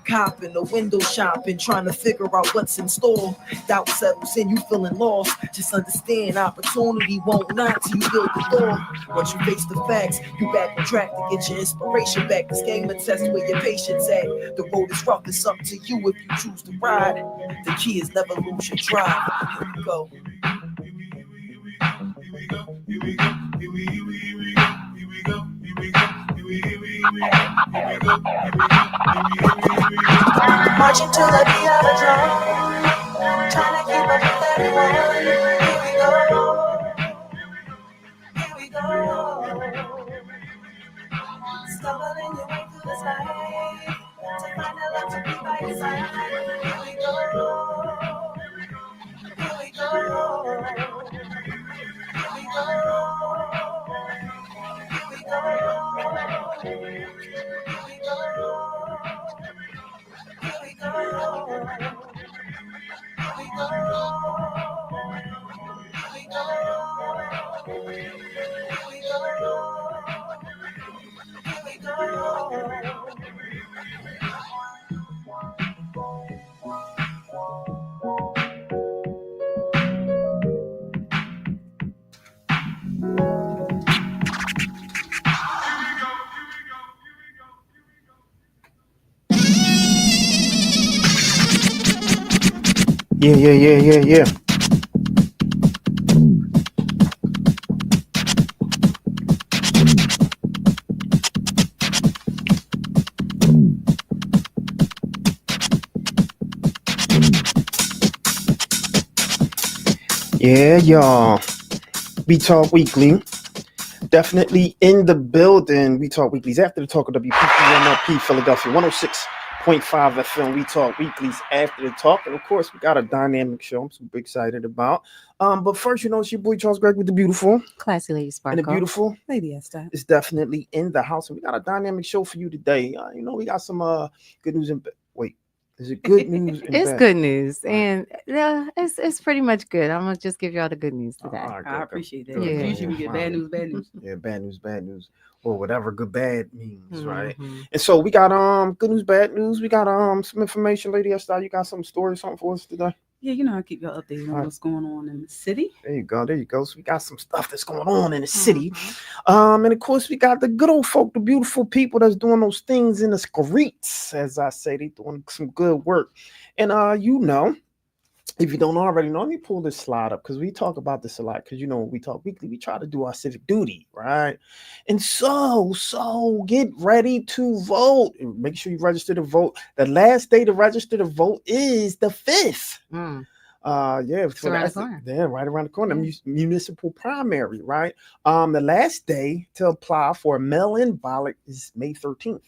copping, the window shopping, trying to figure out what's in store. Doubt settles in, you feeling lost. Just understand, opportunity won't knock till you build the door. Once you face the facts, you back on track to get your inspiration back. This game a test where your patience at. The road is rough, it's up to you if you choose to ride. The key is never lose your drive. Here we go. Marching to the beat of a drum, trying to keep up with everyone. Here we go, here we go. Stumbling your way through this life to find a love to be by your side. Here we go, here we go, here we go, here we go, here we go. Here we go. Here we go. Here we go. Here we go. Here we go. Yeah. Yeah, y'all. We Talk Weekly. Definitely in the building. We Talk Weeklies after the talk of WPPMLP Philadelphia 106.5 FM. We Talk Weeklies after the talk. And of course, we got a dynamic show I'm super excited about. But first, it's your boy Charles Greg with the beautiful, classy Lady Sparkle, and the beautiful Lady Esther. Is definitely in the house. And we got a dynamic show for you today. We got some good news and wait. Is it good news? It's bad? Good news, and it's pretty much good. I'm gonna just give y'all the good news today. Right, I appreciate that. Yeah. Usually we get bad news. Yeah, bad news, or whatever good bad means, right? And so we got good news, bad news. We got some information, Lady Esther. You got some story, something for us today? Yeah, I keep y'all updated on what's going on in the city. There you go. So we got some stuff that's going on in the city. And of course, we got the good old folk, the beautiful people that's doing those things in the streets. As I say, they doing some good work. And if you don't already know, let me pull this slide up because we talk about this a lot. Because when we talk weekly, we try to do our civic duty, right? And so get ready to vote. Make sure you register to vote. The last day to register to vote is the 5th. Right around the corner. Yeah. Municipal primary, right? The last day to apply for a mail-in ballot is May 13th.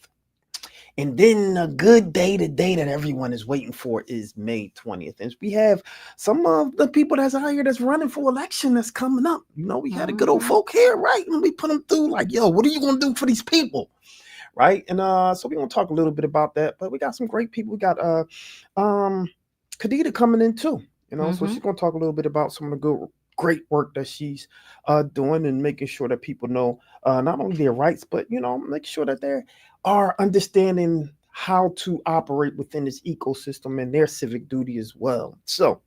And then a good day, the day that everyone is waiting for, is May 20th. And we have some of the people that's out here that's running for election that's coming up. We had a good old folk here, right? And we put them through like, yo, what are you going to do for these people? Right? And so we're going to talk a little bit about that. But we got some great people. We got Khadija coming in too. So she's going to talk a little bit about some of the great work that she's doing and making sure that people know not only their rights, but, make sure that they are understanding how to operate within this ecosystem and their civic duty as well. So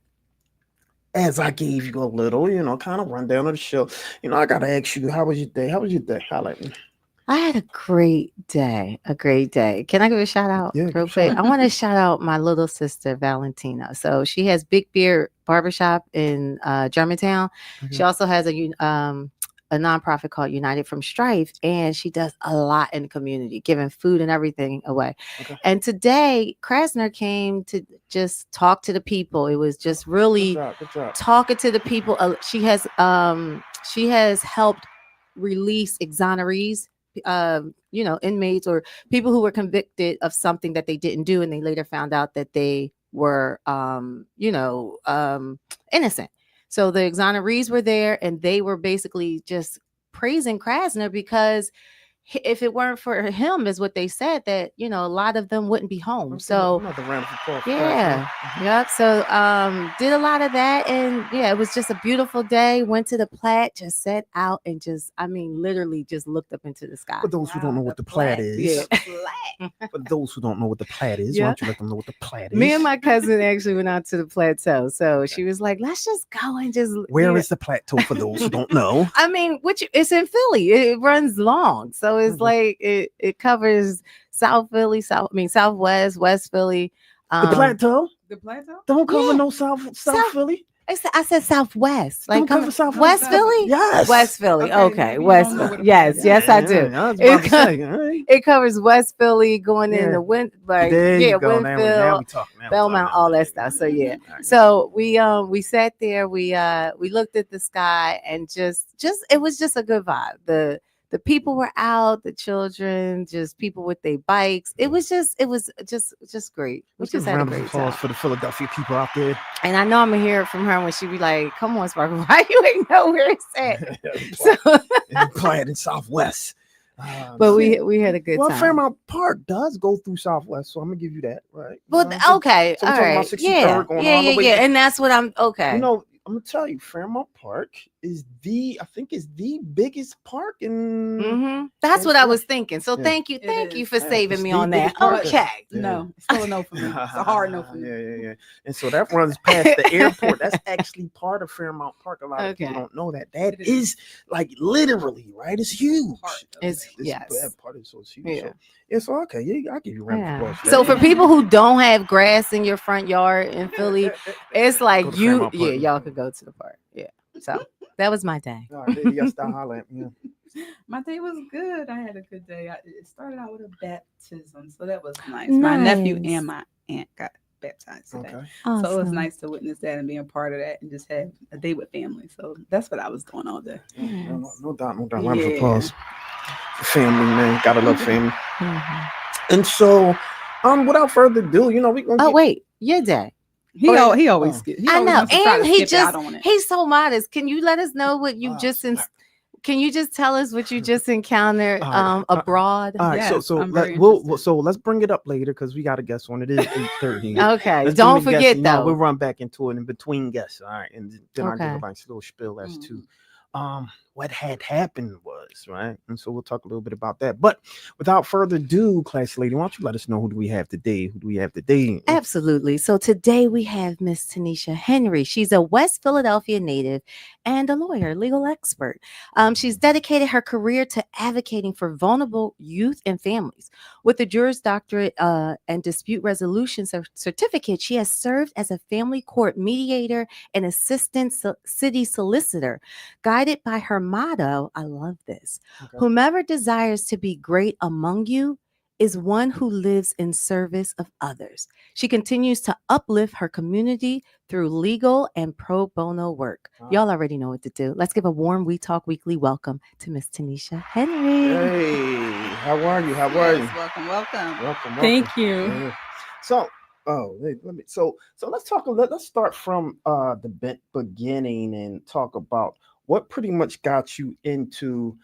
as I gave you a little, kind of rundown of the show, I got to ask you, how was your day? Highlight me. I had a great day. Can I give a shout out real quick? I want to shout out my little sister, Valentina. So she has Big Beard Barbershop in Germantown. Mm-hmm. She also has a nonprofit called United from Strife, and she does a lot in the community, giving food and everything away. Okay. And today, Krasner came to just talk to the people. It was just really good job. Talking to the people. She has helped release exonerees, inmates or people who were convicted of something that they didn't do, and they later found out that they were, innocent. So the exonerees were there, and they were basically just praising Krasner because if it weren't for him, is what they said, that a lot of them wouldn't be home. So another round of applause for yeah, that, yep. So did a lot of that, and yeah, it was just a beautiful day. Went to the Platte, just sat out and just, I mean, literally just looked up into the sky. For those who don't know what the Platte is, for those who don't know what the Platte is, why don't you let them know what the Platte is? Me and my cousin actually went out to the plateau, so she was like, "Let's just go and just." Where is the plateau for those who don't know? I mean, it's in Philly. It runs long, so it's like it covers South Philly, Southwest, West Philly. The plateau The plateau? don't cover no South Philly. I said Southwest, like Don't cover South West Philly. Yes, West Philly. Okay, Okay, maybe you West. don't know Philly. what a Yes, plateau yes, is. I do. I was about to say, all right. It covers West Philly going Yeah. into There you go. Now Winfield, we talking. Now we Belmont, talking. all that stuff. So yeah. All right. So we sat there, we looked at the sky, and just it was just a good vibe. The people were out, the children, just people with their bikes. It was just great. We Let's give just a had a round of great applause time. for the Philadelphia people out there. And I know I'm gonna hear it from her when she be like, "Come on, Sparkle, why you ain't know where it's at?" So, Platte in Southwest. but we had a good well, time. Fairmount Park does go through Southwest, so I'm gonna give you that, right? Well, okay, so we're all talking about right, 63rd yeah, going yeah, all the yeah, way yeah, to- and that's what I'm okay. You know, I'm gonna tell you, Fairmount Park is the biggest park in. That's what I yeah. was thinking. So Yeah. thank It you is. for Yeah, saving it's me the on that. biggest park. Okay. Yeah. No, it's still a no for me. It's a hard no for me. Yeah. And so that runs past the airport. That's actually part of Fairmount Park. A lot of people Okay. don't know that. That It is like literally right. It's huge. Part of It's it. yes. That part is so huge. Yeah. So, yeah. So okay. Yeah. I'll give you a round of Yeah. applause. for So that. for people who don't have grass in your front yard in Philly, it's like Go to you, Fairmount Park. y'all could go to the park. Yeah. So that was my day. All right, there you start hollering at me. Yeah. My day was good. I had a good day. It started out with a baptism, so that was nice. My nephew Nice. and my aunt got baptized today. Okay. So it was Awesome. nice to witness that and be a part of that and just have a day with family. So that's what I was doing all day. No doubt. Round of Yeah. applause. For family, man. Gotta love family. Mhm. And so, without further ado, we gonna. Oh get- wait, your day. He always Oh. skip. He I always know, wants to try and to he skip just out on it. he's so modest. Can you let us know what you just sorry. can you just tell us what you just encountered All right. abroad? All right, Yes, so I'm very we'll interested. so let's bring it up later because we got a guest on. It is 8:30. Okay, Let's don't do the forget guest. No, though. we'll run back into it in between guests. All right, and then I'll give Okay. a nice little spiel as to Mm. what had happened was, right? And so we'll talk a little bit about that. But without further ado, class lady, why don't you let us know who do we have today? Absolutely. So today we have Miss Tanisha Henry. She's a West Philadelphia native and a lawyer, legal expert. She's dedicated her career to advocating for vulnerable youth and families. With a Juris Doctorate and dispute resolution certificate, she has served as a family court mediator and assistant city solicitor. Guided by her motto, I love this, Okay. whomever desires to be great among you is one who lives in service of others. She continues to uplift her community through legal and pro bono work. Wow. Y'all already know what to do. Let's give a warm We Talk Weekly welcome to Miss Tanisha Henry. Hey, how are you? Yes, welcome. Welcome. Thank you. Yeah. So, let's talk. Let's start from the beginning and talk about what pretty much got you into,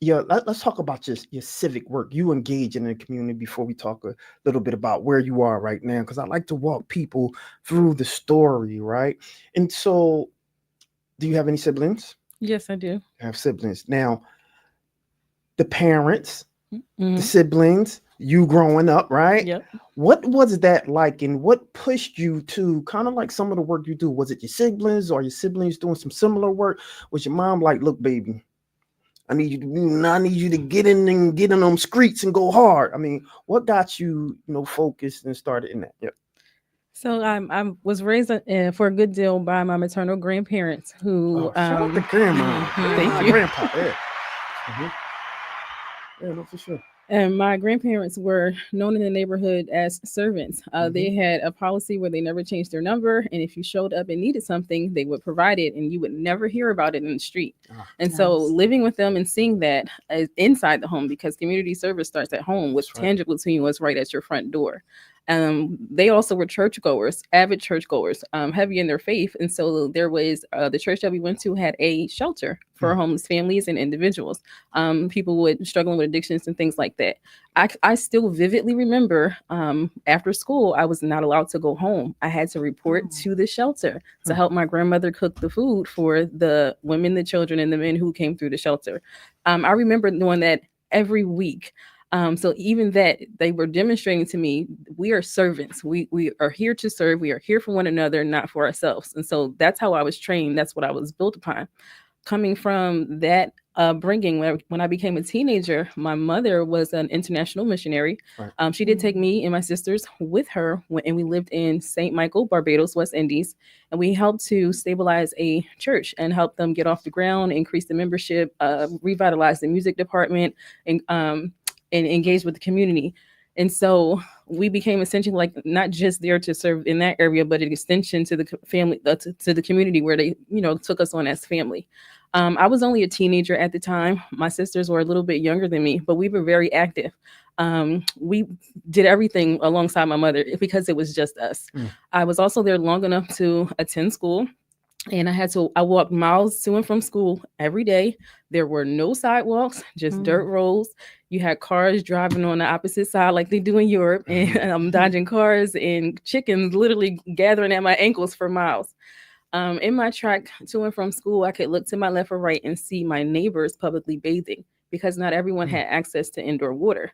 let's talk about just your civic work. You engage in the community before we talk a little bit about where you are right now, because I like to walk people through the story, right? And so, do you have any siblings? Yes, I do. I have siblings. Now, the parents, Mhm. the siblings, you growing up, right? Yep. What was that like, and what pushed you to kind of like some of the work you do? Was it your siblings, or your siblings doing some similar work? Was your mom like, look, baby, I need you to get in them streets and go hard? I mean, what got you, focused and started in that? Yep. So I was raised for a good deal by my maternal grandparents who Shout out to grandma. Thank you. Grandpa. Yeah. Mhm. Yeah, no, for sure. And my grandparents were known in the neighborhood as servants. They had a policy where they never changed their number, and if you showed up and needed something, they would provide it, and you would never hear about it in the street. And so Nice. living with them and seeing that inside the home, because community service starts at home, what's That's right. tangible to you, what's right at your front door. They also were churchgoers, avid churchgoers, heavy in their faith. And so there was the church that we went to had a shelter for homeless families and individuals, people with struggling with addictions and things like that. I still vividly remember after school, I was not allowed to go home. I had to report to the shelter to help my grandmother cook the food for the women, the children, and the men who came through the shelter. I remember doing that every week. So even that, they were demonstrating to me, we are servants. We are here to serve. We are here for one another, not for ourselves. And so that's how I was trained. That's what I was built upon. Coming from that upbringing, when I became a teenager, my mother was an international missionary. Right. She did take me and my sisters with her, and we lived in St. Michael, Barbados, West Indies, and we helped to stabilize a church and help them get off the ground, increase the membership, revitalize the music department, and engage with the community. And so we became essentially like not just there to serve in that area, but an extension to the family, to the community where they, took us on as family. I was only a teenager at the time. My sisters were a little bit younger than me, but we were very active. We did everything alongside my mother because it was just us. I was also there long enough to attend school. And I walked miles to and from school every day. There were no sidewalks, just dirt roads. You had cars driving on the opposite side like they do in Europe. And I'm dodging cars and chickens literally gathering at my ankles for miles. In my trek to and from school, I could look to my left or right and see my neighbors publicly bathing because not everyone had access to indoor water.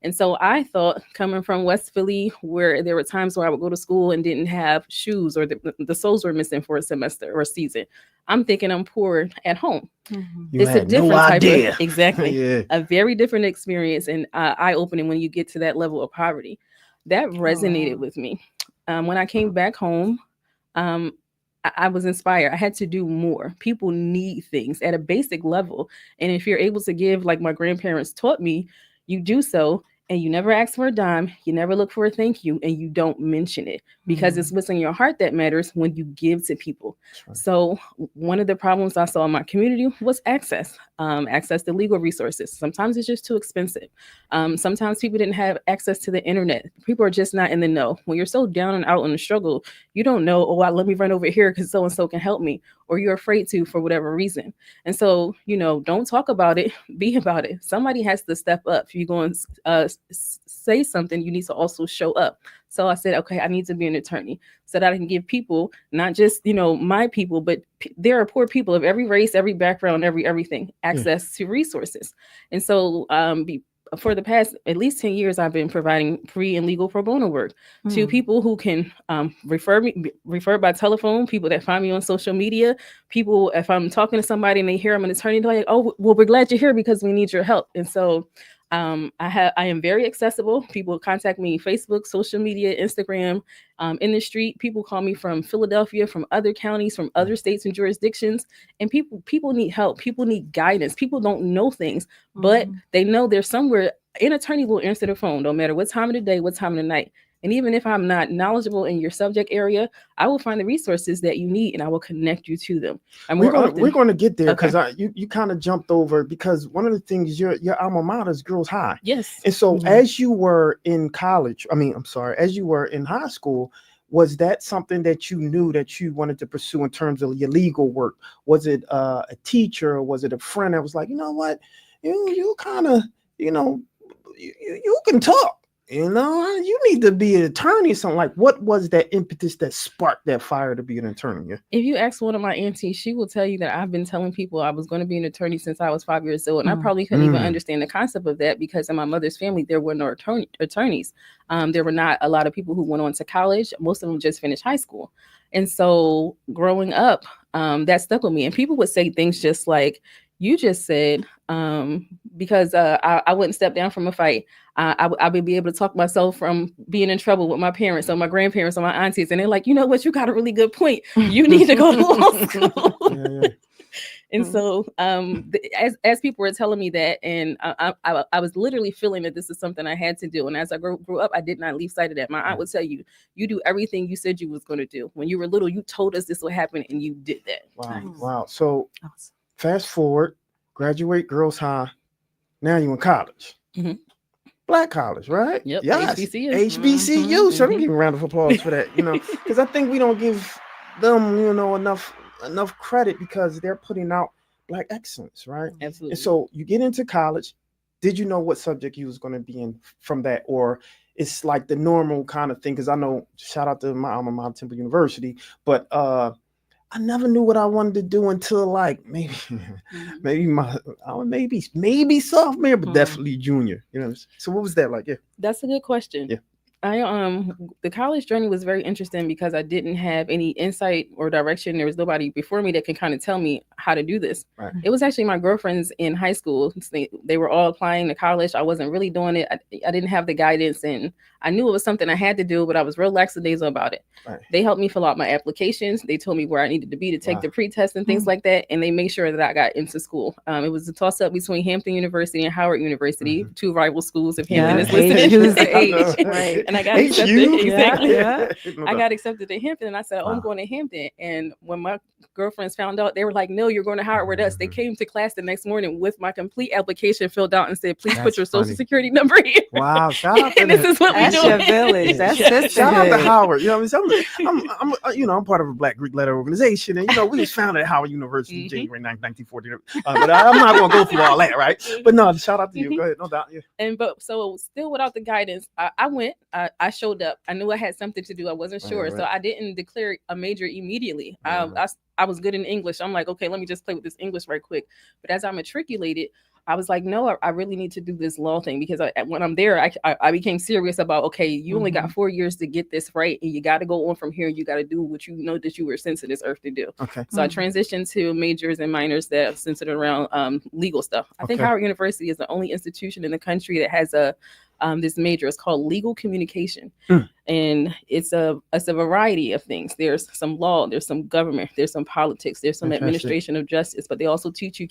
And so I thought, coming from West Philly, where there were times where I would go to school and didn't have shoes, or the soles were missing for a semester or a season, I'm thinking I'm poor at home. It's a different type of, exactly, a very different experience and eye-opening when you get to that level of poverty. That resonated with me. When I came back home, I was inspired. I had to do more. People need things at a basic level. And if you're able to give, like my grandparents taught me, you do so. And you never ask for a dime, you never look for a thank you, and you don't mention it because it's what's in your heart that matters when you give to people. Right. So one of the problems I saw in my community was access to legal resources. Sometimes it's just too expensive. Sometimes people didn't have access to the internet. People are just not in the know. When you're so down and out in the struggle, you don't know, let me run over here because so-and-so can help me, or you're afraid to for whatever reason. And so, don't talk about it, be about it. Somebody has to step up. If you're going to say something, you need to also show up. So I said, okay, I need to be an attorney so that I can give people, not just, my people, but there are poor people of every race, every background, everything, access to resources. And so for the past at least 10 years, I've been providing free and legal pro bono work to people who can refer by telephone, people that find me on social media, people, if I'm talking to somebody and they hear I'm an attorney, they're like, oh, well, we're glad you're here because we need your help. And so I am very accessible. People contact me Facebook, social media, Instagram, in the street. People call me from Philadelphia, from other counties, from other states and jurisdictions. And people need help. People need guidance. People don't know things, but they know there's somewhere an attorney will answer the phone, no matter what time of the day, what time of the night. And even if I'm not knowledgeable in your subject area, I will find the resources that you need and I will connect you to them. And we're going to get there because you kind of jumped over, because one of the things, your alma mater is Girls High. Yes. And so as you were in as you were in high school, was that something that you knew that you wanted to pursue in terms of your legal work? Was it a teacher, or was it a friend that was like, you know what, you kind of, you can talk. You need to be an attorney or something. Like, what was that impetus that sparked that fire to be an attorney? If you ask one of my aunties, she will tell you that I've been telling people I was going to be an attorney since I was 5 years old. And I probably couldn't even understand the concept of that because in my mother's family, there were no attorneys. There were not a lot of people who went on to college. Most of them just finished high school. And so growing up, that stuck with me. And people would say things just like you just said, because I wouldn't step down from a fight. I would be able to talk myself from being in trouble with my parents or my grandparents or my aunties. And they're like, you know what? You got a really good point. You need to go to law school. And so as people were telling me that, and I was literally feeling that this is something I had to do. And as I grew up, I did not lose sight of that. My aunt would tell you, you do everything you said you was going to do. When you were little, you told us this would happen and you did that. Wow. So fast forward, graduate Girls High. Now you're in college. Black college, right? Yep, Yes. HBCU. HBCU. So let me give a round of applause for that, because I think we don't give them, enough credit because they're putting out Black excellence, right? Absolutely. And so you get into college. Did you know what subject you was going to be in from that? Or it's like the normal kind of thing? Because I know, shout out to my alma mater, Temple University, but I never knew what I wanted to do until like maybe maybe sophomore, but definitely junior. So what was that like? Yeah, that's a good question. Yeah. The college journey was very interesting because I didn't have any insight or direction. There was nobody before me that can kind of tell me how to do this. Right. It was actually my girlfriends in high school. They were all applying to college. I wasn't really doing it. I didn't have the guidance, and I knew it was something I had to do, but I was real lackadaisical about it. Right. They helped me fill out my applications. They told me where I needed to be to take the pre-test and things like that, and they made sure that I got into school. It was a toss-up between Hampton University and Howard University, two rival schools. If Hampton is listening, right? And I got accepted. Exactly. Yeah. I got accepted to Hampton, and I said, I'm going to Hampton. And when my girlfriends found out, they were like, no, you're going to Howard with us. They came to class the next morning with my complete application filled out and said, please put your social security number here. Wow, shout out to and this is what we do. That's your village. That's shout out to Howard. I'm part of a Black Greek letter organization, and we was founded at Howard University, January 9th, 1940. But I'm not going to go through all that, right? But no, shout out to you. Go ahead, no doubt. Yeah. So still without the guidance, I went. I showed up. I knew I had something to do. I wasn't sure, so I didn't declare a major immediately. I was good in English. I'm like, okay, let me just play with this English right quick. But as I matriculated, I was like, no, I really need to do this law thing, because when I'm there, I became serious about, okay, you only got 4 years to get this right, and you got to go on from here. You got to do what you know that you were sent to this earth to do. Okay. So I transitioned to majors and minors that centered around legal stuff. I think Howard University is the only institution in the country that has this major. Is called legal communication, and it's a variety of things. There's some law, there's some government, there's some politics, there's some administration of justice, but they also teach you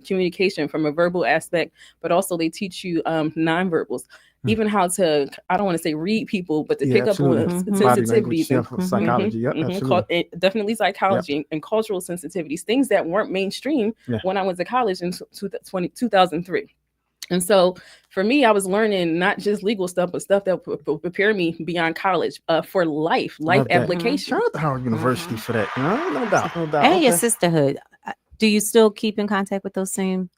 communication from a verbal aspect, but also they teach you nonverbals, even how to, I don't want to say read people, but to pick up on sensitivities, psychology, definitely psychology and cultural sensitivities, things that weren't mainstream when I went to college in 2003. And so for me, I was learning not just legal stuff, but stuff that would prepare me beyond college for life application. Shout out to Howard University for that. No doubt. And your sisterhood. Do you still keep in contact with those same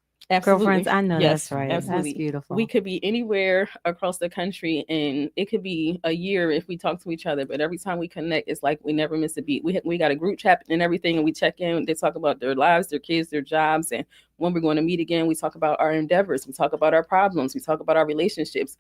girlfriends? I know. Yes, that's right. Absolutely. That's beautiful. We could be anywhere across the country, and it could be a year if we talk to each other, but every time we connect, it's like we never miss a beat. We got a group chat and everything, and we check in. They talk about their lives, their kids, their jobs, and when we're going to meet again, we talk about our endeavors, we talk about our problems, we talk about our relationships.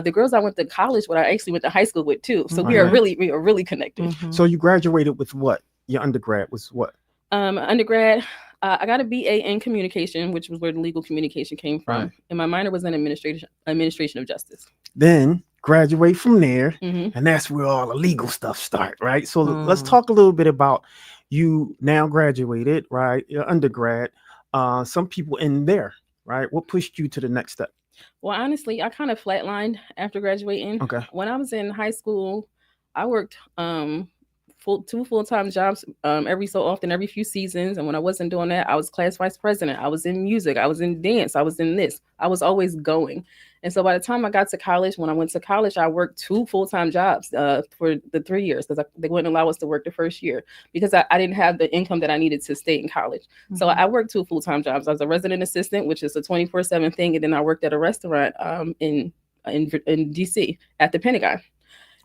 The girls I went to college with, I actually went to high school with too, so we are really connected. So you graduated with what? Your undergrad was what? Undergrad, I got a BA in communication, which was where the legal communication came from, and my minor was in administration of justice. Then graduate from there, and that's where all the legal stuff start, right? So let's talk a little bit about you now graduated, right? Your undergrad. Some people in there, right? What pushed you to the next step? Well, honestly, I kind of flatlined after graduating. Okay. When I was in high school, I worked two full-time jobs every so often, every few seasons. And when I wasn't doing that, I was class vice president. I was in music. I was in dance. I was in this. I was always going. And so by the time I got to college, when I went to college, I worked 2 full-time jobs for the 3 years, because they wouldn't allow us to work the first year because I didn't have the income that I needed to stay in college. So I worked 2 full-time jobs. I was a resident assistant, which is a 24/7 thing. And then I worked at a restaurant in DC at the Pentagon.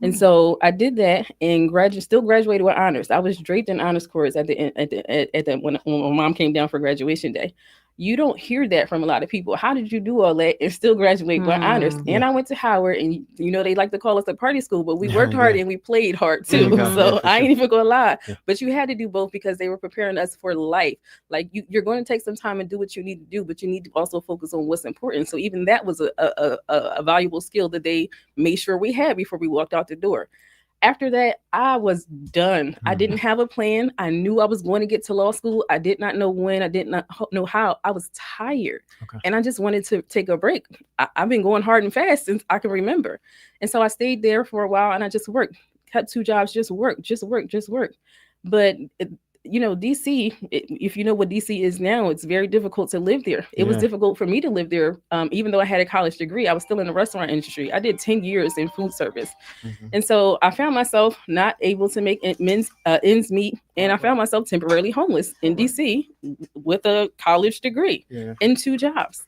And so I did that and still graduated with honors. I was draped in honors cords when mom came down for graduation day. You don't hear that from a lot of people. How did you do all that and still graduate with honors? And I went to Howard, and they like to call us a party school, but we worked hard and we played hard too. So I ain't even gonna lie. But you had to do both because they were preparing us for life. Like you're going to take some time and do what you need to do, but you need to also focus on what's important. So even that was a valuable skill that they made sure we had before we walked out the door. After that, I was done. I didn't have a plan. I knew I was going to get to law school. I did not know when. I did not know how. I was tired. And I just wanted to take a break. I've been going hard and fast since I can remember. And so I stayed there for a while, and I just worked. Kept 2 jobs, just work. But DC, if you know what DC is now, it's very difficult to live there. It was difficult for me to live there. Even though I had a college degree, I was still in the restaurant industry. I did 10 years in food service. And so I found myself not able to make ends meet. And I found myself temporarily homeless in DC with a college degree and 2 jobs.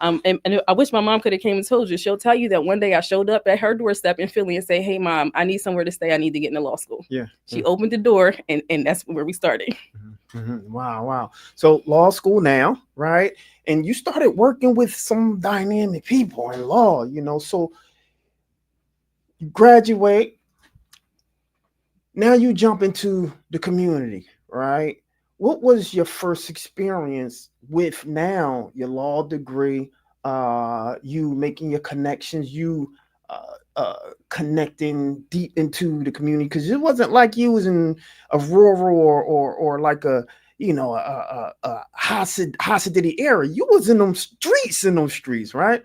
And I wish my mom could have came and told you. She'll tell you that one day I showed up at her doorstep in Philly and say, "Hey, Mom, I need somewhere to stay. I need to get into law school." She opened the door, and that's where we started. Wow. So law school now, right? And you started working with some dynamic people in law, so you graduate. Now you jump into the community, right? What was your first experience with now your law degree, you making your connections, you connecting deep into the community? Because it wasn't like you was in a rural or like a Hasidity area. You was in those streets, right?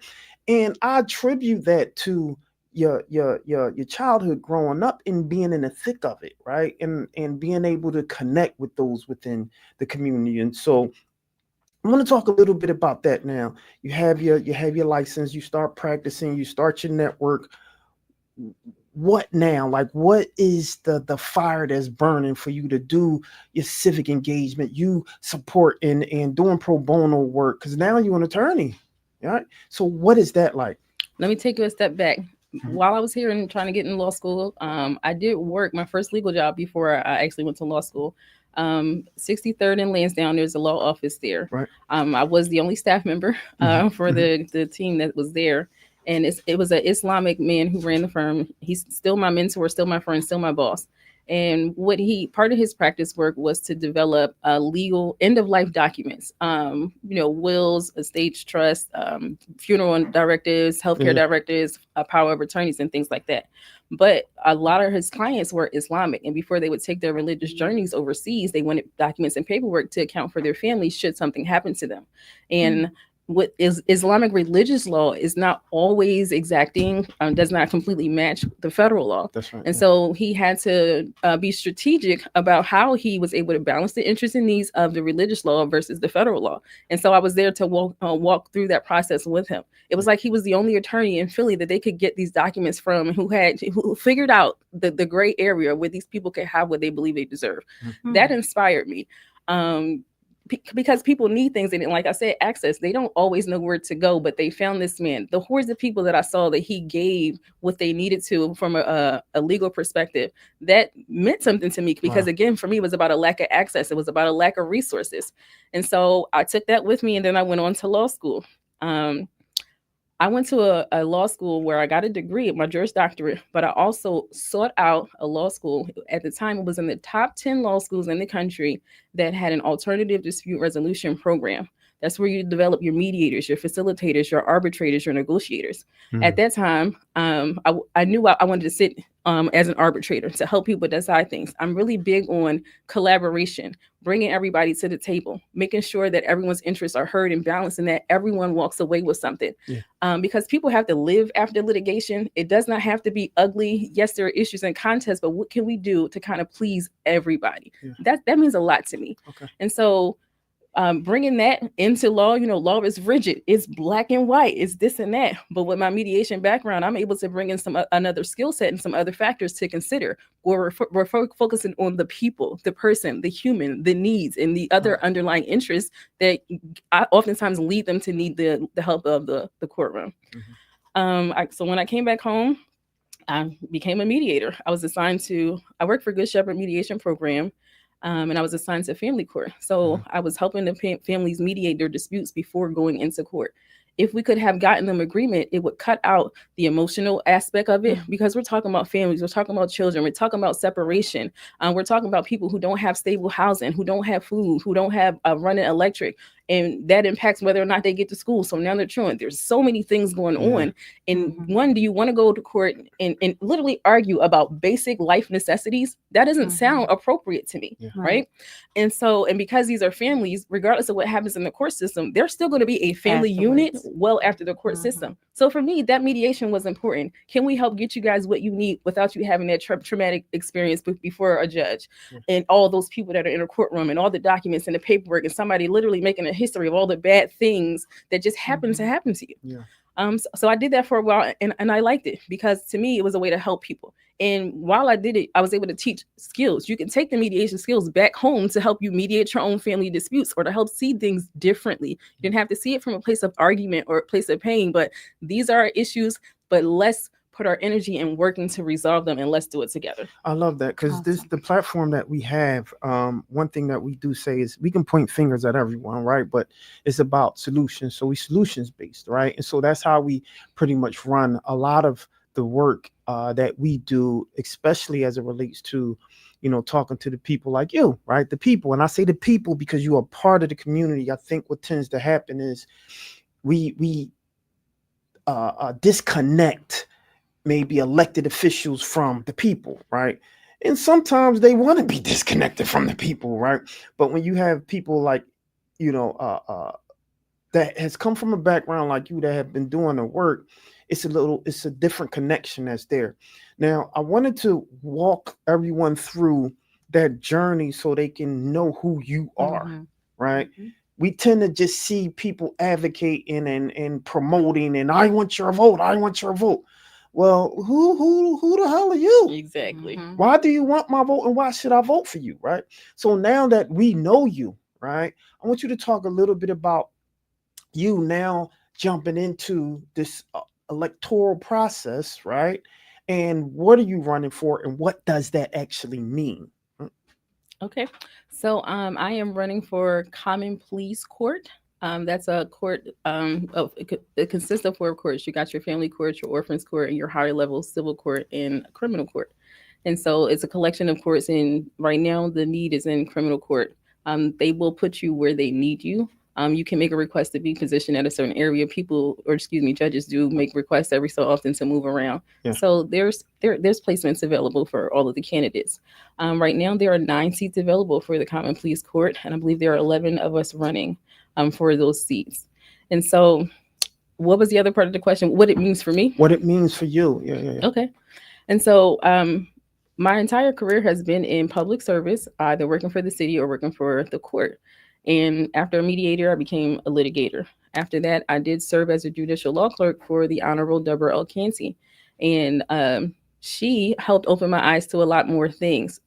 And I attribute that to your childhood growing up and being in the thick of it, right? And being able to connect with those within the community. And so I want to talk a little bit about that now. You have your license, you start practicing, you start your network. What now? Like, what is the fire that's burning for you to do your civic engagement, you support and doing pro bono work? Because now you're an attorney, right? So what is that like? Let me take you a step back. While I was here and trying to get in law school, I did work my first legal job before I actually went to law school. 63rd and Lansdowne, there's a law office there. Right. I was the only staff member for the team that was there. And it was an Islamic man who ran the firm. He's still my mentor, still my friend, still my boss. And part of his practice work was to develop legal end-of-life documents, wills, estates, trust, funeral directives, healthcare directives, power of attorneys, and things like that. But a lot of his clients were Islamic, and before they would take their religious journeys overseas, they wanted documents and paperwork to account for their families should something happen to them. And what is Islamic religious law is not always exacting, does not completely match the federal law. That's right. And so he had to be strategic about how he was able to balance the interests and needs of the religious law versus the federal law. And so I was there to walk through that process with him. It was like he was the only attorney in Philly that they could get these documents from, who figured out the gray area where these people could have what they believe they deserve. That inspired me. Because people need things, and like I said, access. They don't always know where to go, but they found this man. The hordes of people that I saw that he gave what they needed to from a legal perspective, that meant something to me because, again, for me, it was about a lack of access. It was about a lack of resources. And so I took that with me, and then I went on to law school. I went to a law school where I got a degree, my Juris Doctorate, but I also sought out a law school. At the time, it was in the top 10 law schools in the country that had an alternative dispute resolution program. That's where you develop your mediators, your facilitators, your arbitrators, your negotiators. At that time, I knew I wanted to sit as an arbitrator to help people decide things. I'm really big on collaboration, bringing everybody to the table, making sure that everyone's interests are heard and balanced and that everyone walks away with something. Because people have to live after litigation. It does not have to be ugly. Yes, there are issues and contests, but what can we do to kind of please everybody? That means a lot to me. And so bringing that into law, law is rigid, it's black and white, it's this and that. But with my mediation background, I'm able to bring in another skill set and some other factors to consider. Where we're focusing on the people, the person, the human, the needs, and the other underlying interests that I oftentimes lead them to need the help of the courtroom. So when I came back home, I became a mediator. I worked for Good Shepherd Mediation Program. And I was assigned to family court. So I was helping the families mediate their disputes before going into court. If we could have gotten them agreement, it would cut out the emotional aspect of it, because we're talking about families, we're talking about children, we're talking about separation. We're talking about people who don't have stable housing, who don't have food, who don't have running electric. and that impacts whether or not they get to school. So now they're truant. There's so many things going on. And one, do you want to go to court and literally argue about basic life necessities? That doesn't sound appropriate to me, right? And so, and because these are families, regardless of what happens in the court system, they're still going to be a family unit well after the court system. So for me, that mediation was important. Can we help get you guys what you need without you having that traumatic experience before a judge and all those people that are in a courtroom and all the documents and the paperwork and somebody literally making a history of all the bad things that just happened to happen to you? So I did that for a while, and I liked it because to me, it was a way to help people. And while I did it, I was able to teach skills. You can take the mediation skills back home to help you mediate your own family disputes or to help see things differently. You didn't have to see it from a place of argument or a place of pain, but these are issues, but let's put our energy in working to resolve them, and let's do it together. I love that, because the platform that we have, one thing that we do say is we can point fingers at everyone, right? But it's about solutions. So we solutions based, right? And so that's how we pretty much run a lot of the work that we do, especially as it relates to, you know, talking to the people like you, right? The people. And I say the people because you are part of the community. I think what tends to happen is we disconnect maybe elected officials from the people, right? And sometimes they want to be disconnected from the people, right? But when you have people like, you know, that has come from a background like you that have been doing the work, it's a different connection that's there. Now, I wanted to walk everyone through that journey so they can know who you are, right? We tend to just see people advocating and promoting, and I want your vote, I want your vote. Well, who the hell are you? Exactly. Why do you want my vote, and why should I vote for you, right? So now that we know you, right, I want you to talk a little bit about you now jumping into this electoral process, right? And what are you running for, and what does that actually mean? Okay, so I am running for Common Pleas Court. That's a court it consists of 4 courts. You got your family court, your orphans court, and your higher level civil court and criminal court. And so it's a collection of courts, and right now the need is in criminal court. They will put you where they need you. You can make a request to be positioned at a certain area. Judges do make requests every so often to move around. So there's placements available for all of the candidates. Right now there are 9 seats available for the Common Pleas Court, and I believe there are 11 of us running for those seats. And so what was the other part of the question? What it means for me? What it means for you. Yeah. Okay. And so my entire career has been in public service, either working for the city or working for the court. And after a mediator, I became a litigator. After that, I did serve as a judicial law clerk for the Honorable Deborah L. Canty. And she helped open my eyes to a lot more things.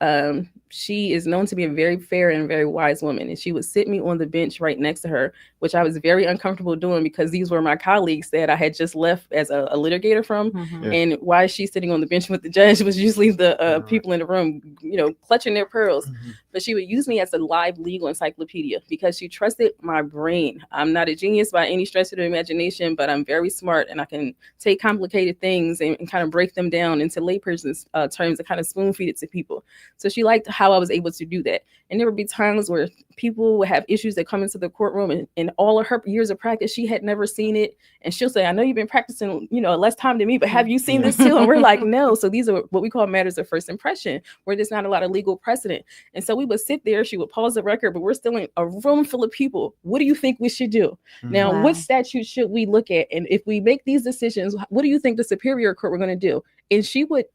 She is known to be a very fair and very wise woman. And she would sit me on the bench right next to her, which I was very uncomfortable doing because these were my colleagues that I had just left as a litigator from. And why she's sitting on the bench with the judge was usually the people in the room, you know, clutching their pearls. But she would use me as a live legal encyclopedia because she trusted my brain. I'm not a genius by any stretch of the imagination, but I'm very smart, and I can take complicated things and kind of break them down into layperson's terms and kind of spoon feed it to people. So she liked how I was able to do that. And there would be times where people would have issues that come into the courtroom, and in all of her years of practice, she had never seen it. And she'll say, I know you've been practicing, you know, less time than me, but have you seen this too? And we're like, no. So these are what we call matters of first impression, where there's not a lot of legal precedent. And so we would sit there, she would pause the record, but we're still in a room full of people. What do you think we should do? Now, what statute should we look at? And if we make these decisions, what do you think the superior court we're going to do? And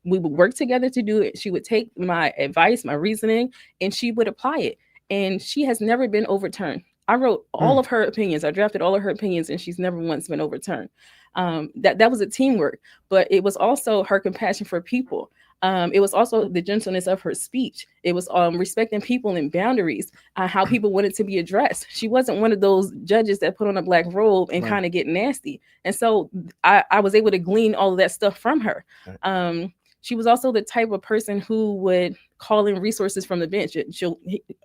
we would work together to do it. She would take my advice, my reasoning, and she would apply it. And she has never been overturned. I wrote all of her opinions. I drafted all of her opinions, and she's never once been overturned. That was a teamwork, but it was also her compassion for people. It was also the gentleness of her speech. It was respecting people and boundaries, how people wanted to be addressed. She wasn't one of those judges that put on a black robe and kind of get nasty. And so I was able to glean all of that stuff from her. She was also the type of person who would call in resources from the bench.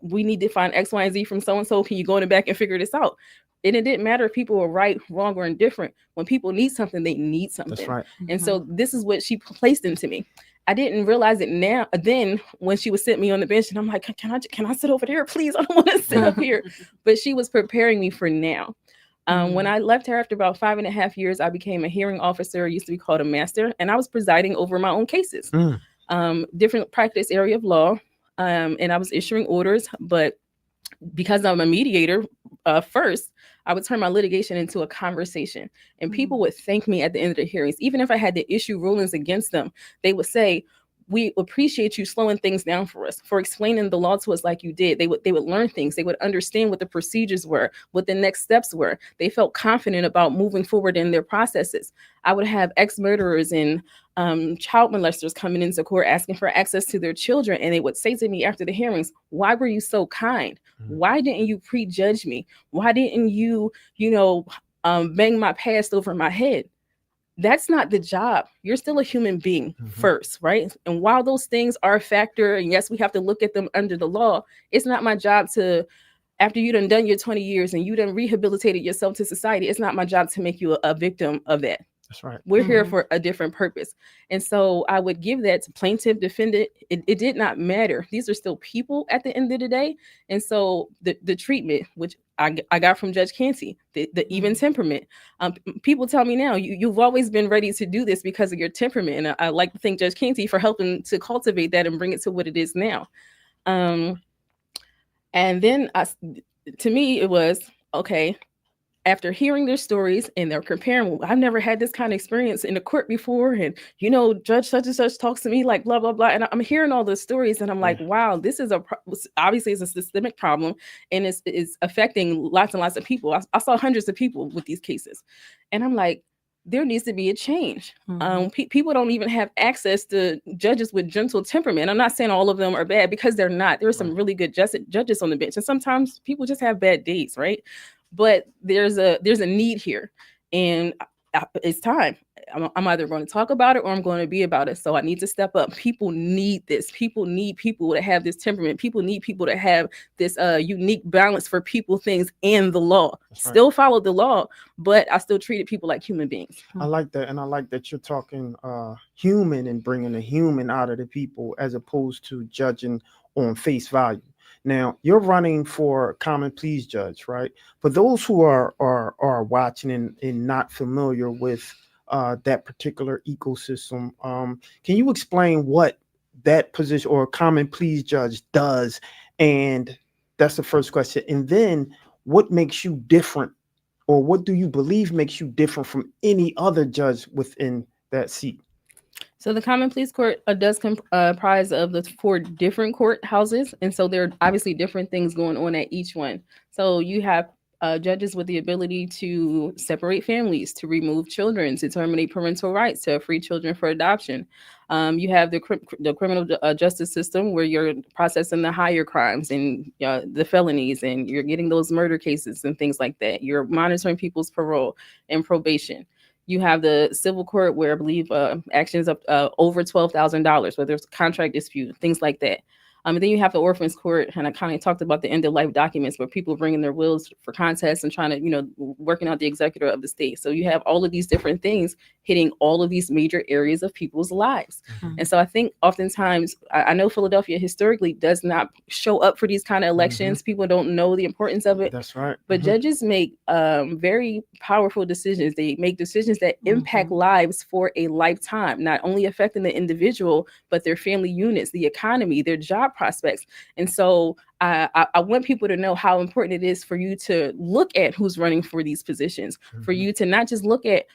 We need to find X, Y, and Z from so-and-so. Can you go in the back and figure this out? And it didn't matter if people were right, wrong, or indifferent. When people need something, they need something. That's right. And so this is what she placed into me. I didn't realize it now. Then when she would sit me on the bench, and I'm like, can I sit over there, please? I don't want to sit up here. But she was preparing me for now. When I left her after about 5.5 years, I became a hearing officer. It used to be called a master, and I was presiding over my own cases, different practice area of law, and I was issuing orders. But because I'm a mediator, first, I would turn my litigation into a conversation, and people would thank me at the end of the hearings. Even if I had to issue rulings against them, they would say, we appreciate you slowing things down for us, for explaining the law to us like you did. They would learn things. They would understand what the procedures were, what the next steps were. They felt confident about moving forward in their processes. I would have ex-murderers and child molesters coming into court asking for access to their children. And they would say to me after the hearings, why were you so kind? Why didn't you prejudge me? Why didn't you, bang my past over my head? That's not the job. You're still a human being first, right? And while those things are a factor, and yes, we have to look at them under the law, it's not my job to, after you done your 20 years and you done rehabilitated yourself to society, it's not my job to make you a victim of that. That's right. We're here for a different purpose. And so I would give that to plaintiff, defendant. It did not matter. These are still people at the end of the day. And so the treatment, which I got from Judge Canty, the even temperament. People tell me now, you've always been ready to do this because of your temperament. And I like to thank Judge Canty for helping to cultivate that and bring it to what it is now. And then to me, it was, okay, after hearing their stories and they're comparing, well, I've never had this kind of experience in the court before. And, Judge such and such talks to me like blah, blah, blah. And I'm hearing all those stories and I'm like, wow, this is obviously it's a systemic problem and it's affecting lots and lots of people. I saw hundreds of people with these cases. And I'm like, there needs to be a change. People don't even have access to judges with gentle temperament. I'm not saying all of them are bad because they're not. There are some really good judges on the bench. And sometimes people just have bad days, right? But there's a need here, and it's time. I'm either going to talk about it or I'm going to be about it. So I need to step up. People need this. People need people to have this temperament. People need people to have this unique balance for people, things, and the law. That's still right. Follow the law, but I still treated people like human beings. I like that, and I like that you're talking human and bringing the human out of the people as opposed to judging on face value. Now, you're running for common pleas judge, right? For those who are watching and not familiar with that particular ecosystem, can you explain what that position or common pleas judge does? And that's the first question. And then what makes you different, or what do you believe makes you different from any other judge within that seat? So the Common Pleas Court does comprise of the 4 different courthouses. And so there are obviously different things going on at each one. So you have judges with the ability to separate families, to remove children, to terminate parental rights, to free children for adoption. You have the criminal justice system where you're processing the higher crimes and the felonies, and you're getting those murder cases and things like that. You're monitoring people's parole and probation. You have the civil court where I believe actions up over $12,000, where there's a contract dispute, things like that. And then you have the orphans court, and I kind of talked about the end of life documents where people bring in their wills for contests and trying to, working out the executor of the state. So you have all of these different things hitting all of these major areas of people's lives. And so I think oftentimes, I know Philadelphia historically does not show up for these kind of elections. People don't know the importance of it. That's right. But judges make very powerful decisions. They make decisions that impact lives for a lifetime, not only affecting the individual, but their family units, the economy, their job prospects. And so I want people to know how important it is for you to look at who's running for these positions, for you to not just look at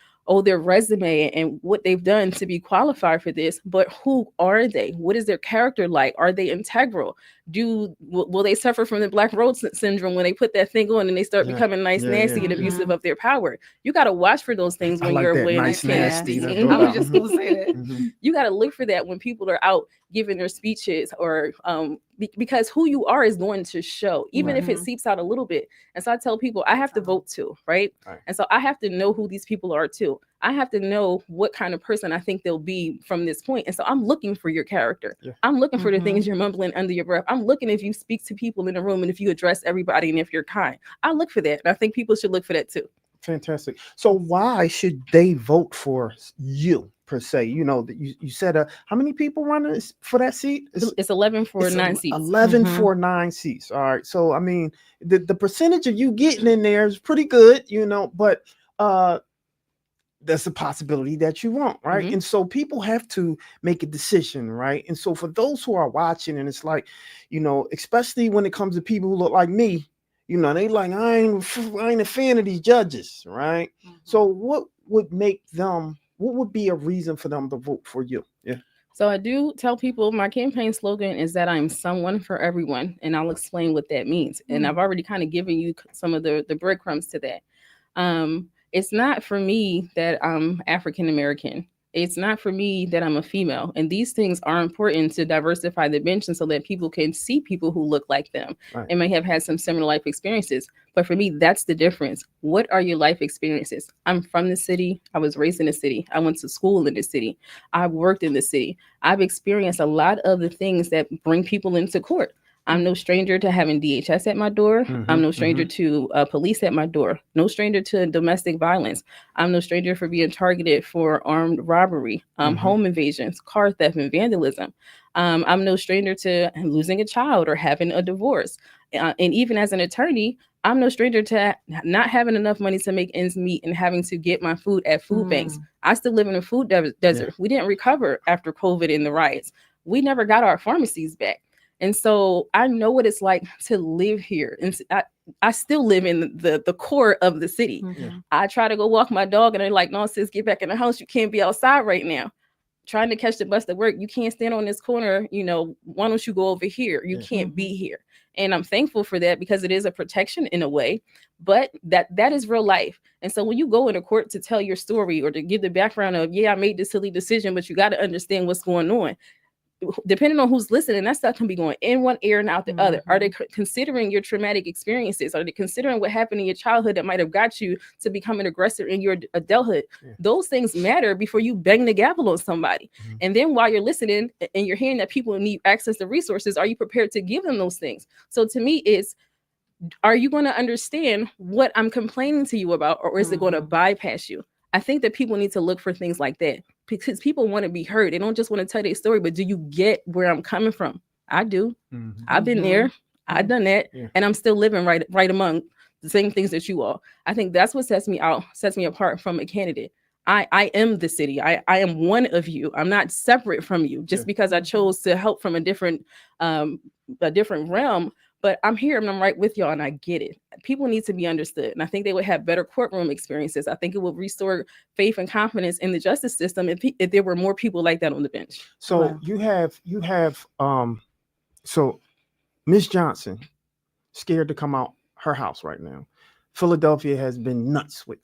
their resume and what they've done to be qualified for this, but who are they? What is their character like? Are they integral? Will they suffer from the Black Rose syndrome when they put that thing on and they start becoming nasty, and abusive of their power? You got to watch for those things when you're away. Nasty. I was just going to say that. You got to look for that when people are out giving their speeches, or because who you are is going to show, even if it seeps out a little bit. And so I tell people, I have to vote too, right? And so I have to know who these people are too. I have to know what kind of person I think they'll be from this point. And so I'm looking for your character. I'm looking for the things you're mumbling under your breath. I'm looking if you speak to people in the room and if you address everybody and if you're kind. I look for that. And I think people should look for that too. Fantastic. So why should they vote for you per se? You know, that you said how many people running for that seat? It's 11 for 9 seats. 11 for 9 seats. All right. So I mean, the percentage of you getting in there is pretty good, you know, but there's a possibility that you won't, right? And so people have to make a decision, right? And so for those who are watching, and it's like, you know, especially when it comes to people who look like me, you know, they like, I ain't a fan of these judges, right? So what would be a reason for them to vote for you? Yeah. So I do tell people my campaign slogan is that I'm someone for everyone, and I'll explain what that means. And I've already kind of given you some of the breadcrumbs to that. It's not for me that I'm African American. It's not for me that I'm a female. And these things are important to diversify the bench and so that people can see people who look like them and may have had some similar life experiences. But for me, that's the difference. What are your life experiences? I'm from the city. I was raised in the city. I went to school in the city. I worked in the city. I've experienced a lot of the things that bring people into court. I'm no stranger to having DHS at my door. I'm no stranger to police at my door. No stranger to domestic violence. I'm no stranger for being targeted for armed robbery, home invasions, car theft, and vandalism. I'm no stranger to losing a child or having a divorce. And even as an attorney, I'm no stranger to not having enough money to make ends meet and having to get my food at food banks. I still live in a food desert. Yeah. We didn't recover after COVID and the riots. We never got our pharmacies back. And so I know what it's like to live here. And I still live in the core of the city. I try to go walk my dog and they're like, no, sis, get back in the house. You can't be outside right now. Trying to catch the bus to work. You can't stand on this corner. You know, why don't you go over here? You can't be here. And I'm thankful for that because it is a protection in a way, but that is real life. And so when you go into court to tell your story or to give the background of, I made this silly decision, but you got to understand what's going on. Depending on who's listening, that stuff can be going in one ear and out the other. Are they considering your traumatic experiences? Are they considering what happened in your childhood that might have got you to become an aggressor in your adulthood? Those things matter before you bang the gavel on somebody. And then while you're listening and you're hearing that people need access to resources, are you prepared to give them those things? So to me, are you going to understand what I'm complaining to you about, or is it going to bypass you? I think that people need to look for things like that because people want to be heard. They don't just want to tell their story, but do you get where I'm coming from? I do. I've been there. I've done that. And I'm still living right among the same things that you all. I think that's what sets me apart from a candidate. I am the city. I am one of you. I'm not separate from you just because I chose to help from a different realm. But I'm here and I'm right with y'all and I get it. People need to be understood. And I think they would have better courtroom experiences. I think it would restore faith and confidence in the justice system if there were more people like that on the bench. So you have so Ms. Johnson scared to come out her house right now. Philadelphia has been nuts with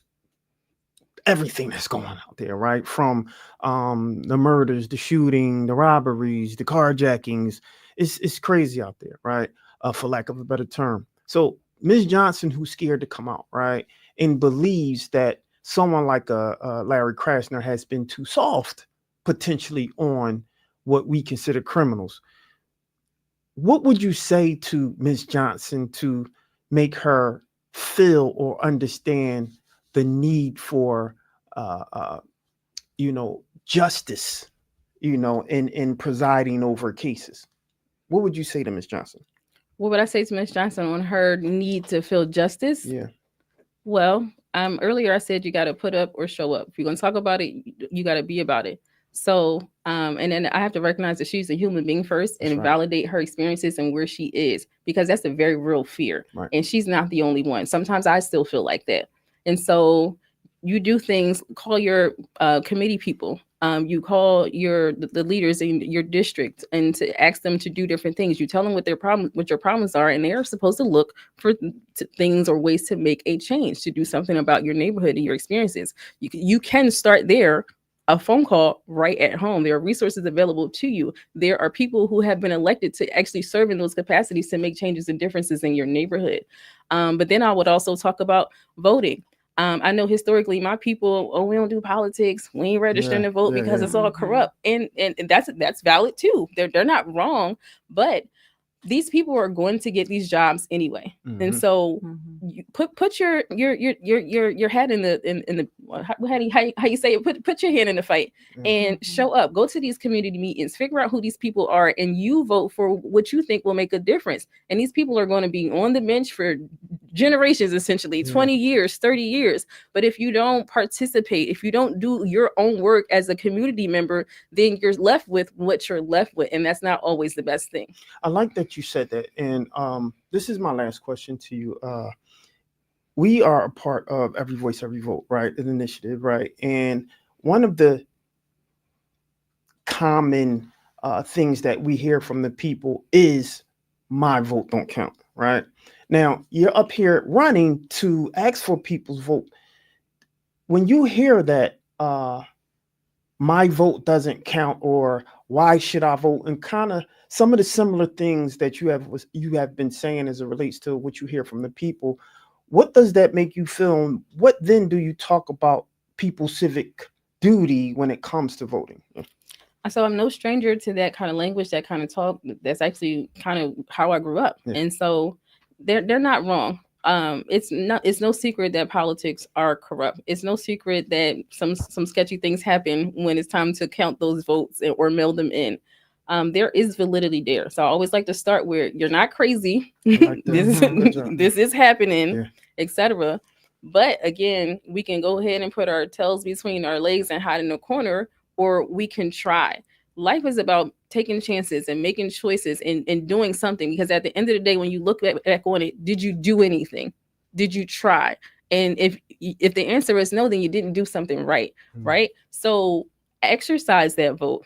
everything that's going out there, right? From the murders, the shooting, the robberies, the carjackings. It's crazy out there, right? For lack of a better term. So Ms. Johnson, who's scared to come out, right, and believes that someone like Larry Krasner has been too soft, potentially, on what we consider criminals. What would you say to Ms. Johnson to make her feel or understand the need for, justice, in presiding over cases? What would you say to Ms. Johnson? What would I say to Ms. Johnson on her need to feel justice? Yeah. Well, earlier I said you got to put up or show up. If you're going to talk about it, you got to be about it. So, and then I have to recognize that she's a human being first and validate her experiences and where she is, because that's a very real fear. Right. And she's not the only one. Sometimes I still feel like that. And so you do things, call your committee people. You call the leaders in your district and to ask them to do different things. You tell them what your problems are, and they are supposed to look for things or ways to make a change, to do something about your neighborhood and your experiences. You can start there, a phone call right at home. There are resources available to you. There are people who have been elected to actually serve in those capacities to make changes and differences in your neighborhood. But then I would also talk about voting. I know historically my people, we don't do politics. We ain't registering to vote because it's all corrupt. And that's valid too. They're not wrong, but these people are going to get these jobs anyway. Mhm. And so Mhm. you put your head in the how you say it, put your hand in the fight and Mhm. show up, go to these community meetings, figure out who these people are, and you vote for what you think will make a difference. And these people are going to be on the bench for generations, essentially 20 years, 30 years. But if you don't participate, if you don't do your own work as a community member, then you're left with what you're left with, and that's not always the best thing. I like that you said that. And this is my last question to you. We are a part of Every Voice, Every Vote, right? An initiative, right? And one of the common things that we hear from the people is my vote don't count, right? Now, you're up here running to ask for people's vote. When you hear that my vote doesn't count, or why should I vote, and kind of some of the similar things that you have been saying as it relates to what you hear from the people, what does that make you feel? And what then do you talk about people's civic duty when it comes to voting? So I'm no stranger to that kind of language, that kind of talk. That's actually kind of how I grew up. Yeah. And so they're not wrong. It's no secret that politics are corrupt. It's no secret that some sketchy things happen when it's time to count those votes or mail them in. There is validity there. So I always like to start where you're not crazy. Like that. This is happening, Yeah. etc. But again, we can go ahead and put our tails between our legs and hide in the corner, or we can try. Life is about taking chances and making choices and doing something, because at the end of the day, when you look back on it, did you do anything? Did you try? And if the answer is no, then you didn't do something right, right? So exercise that vote.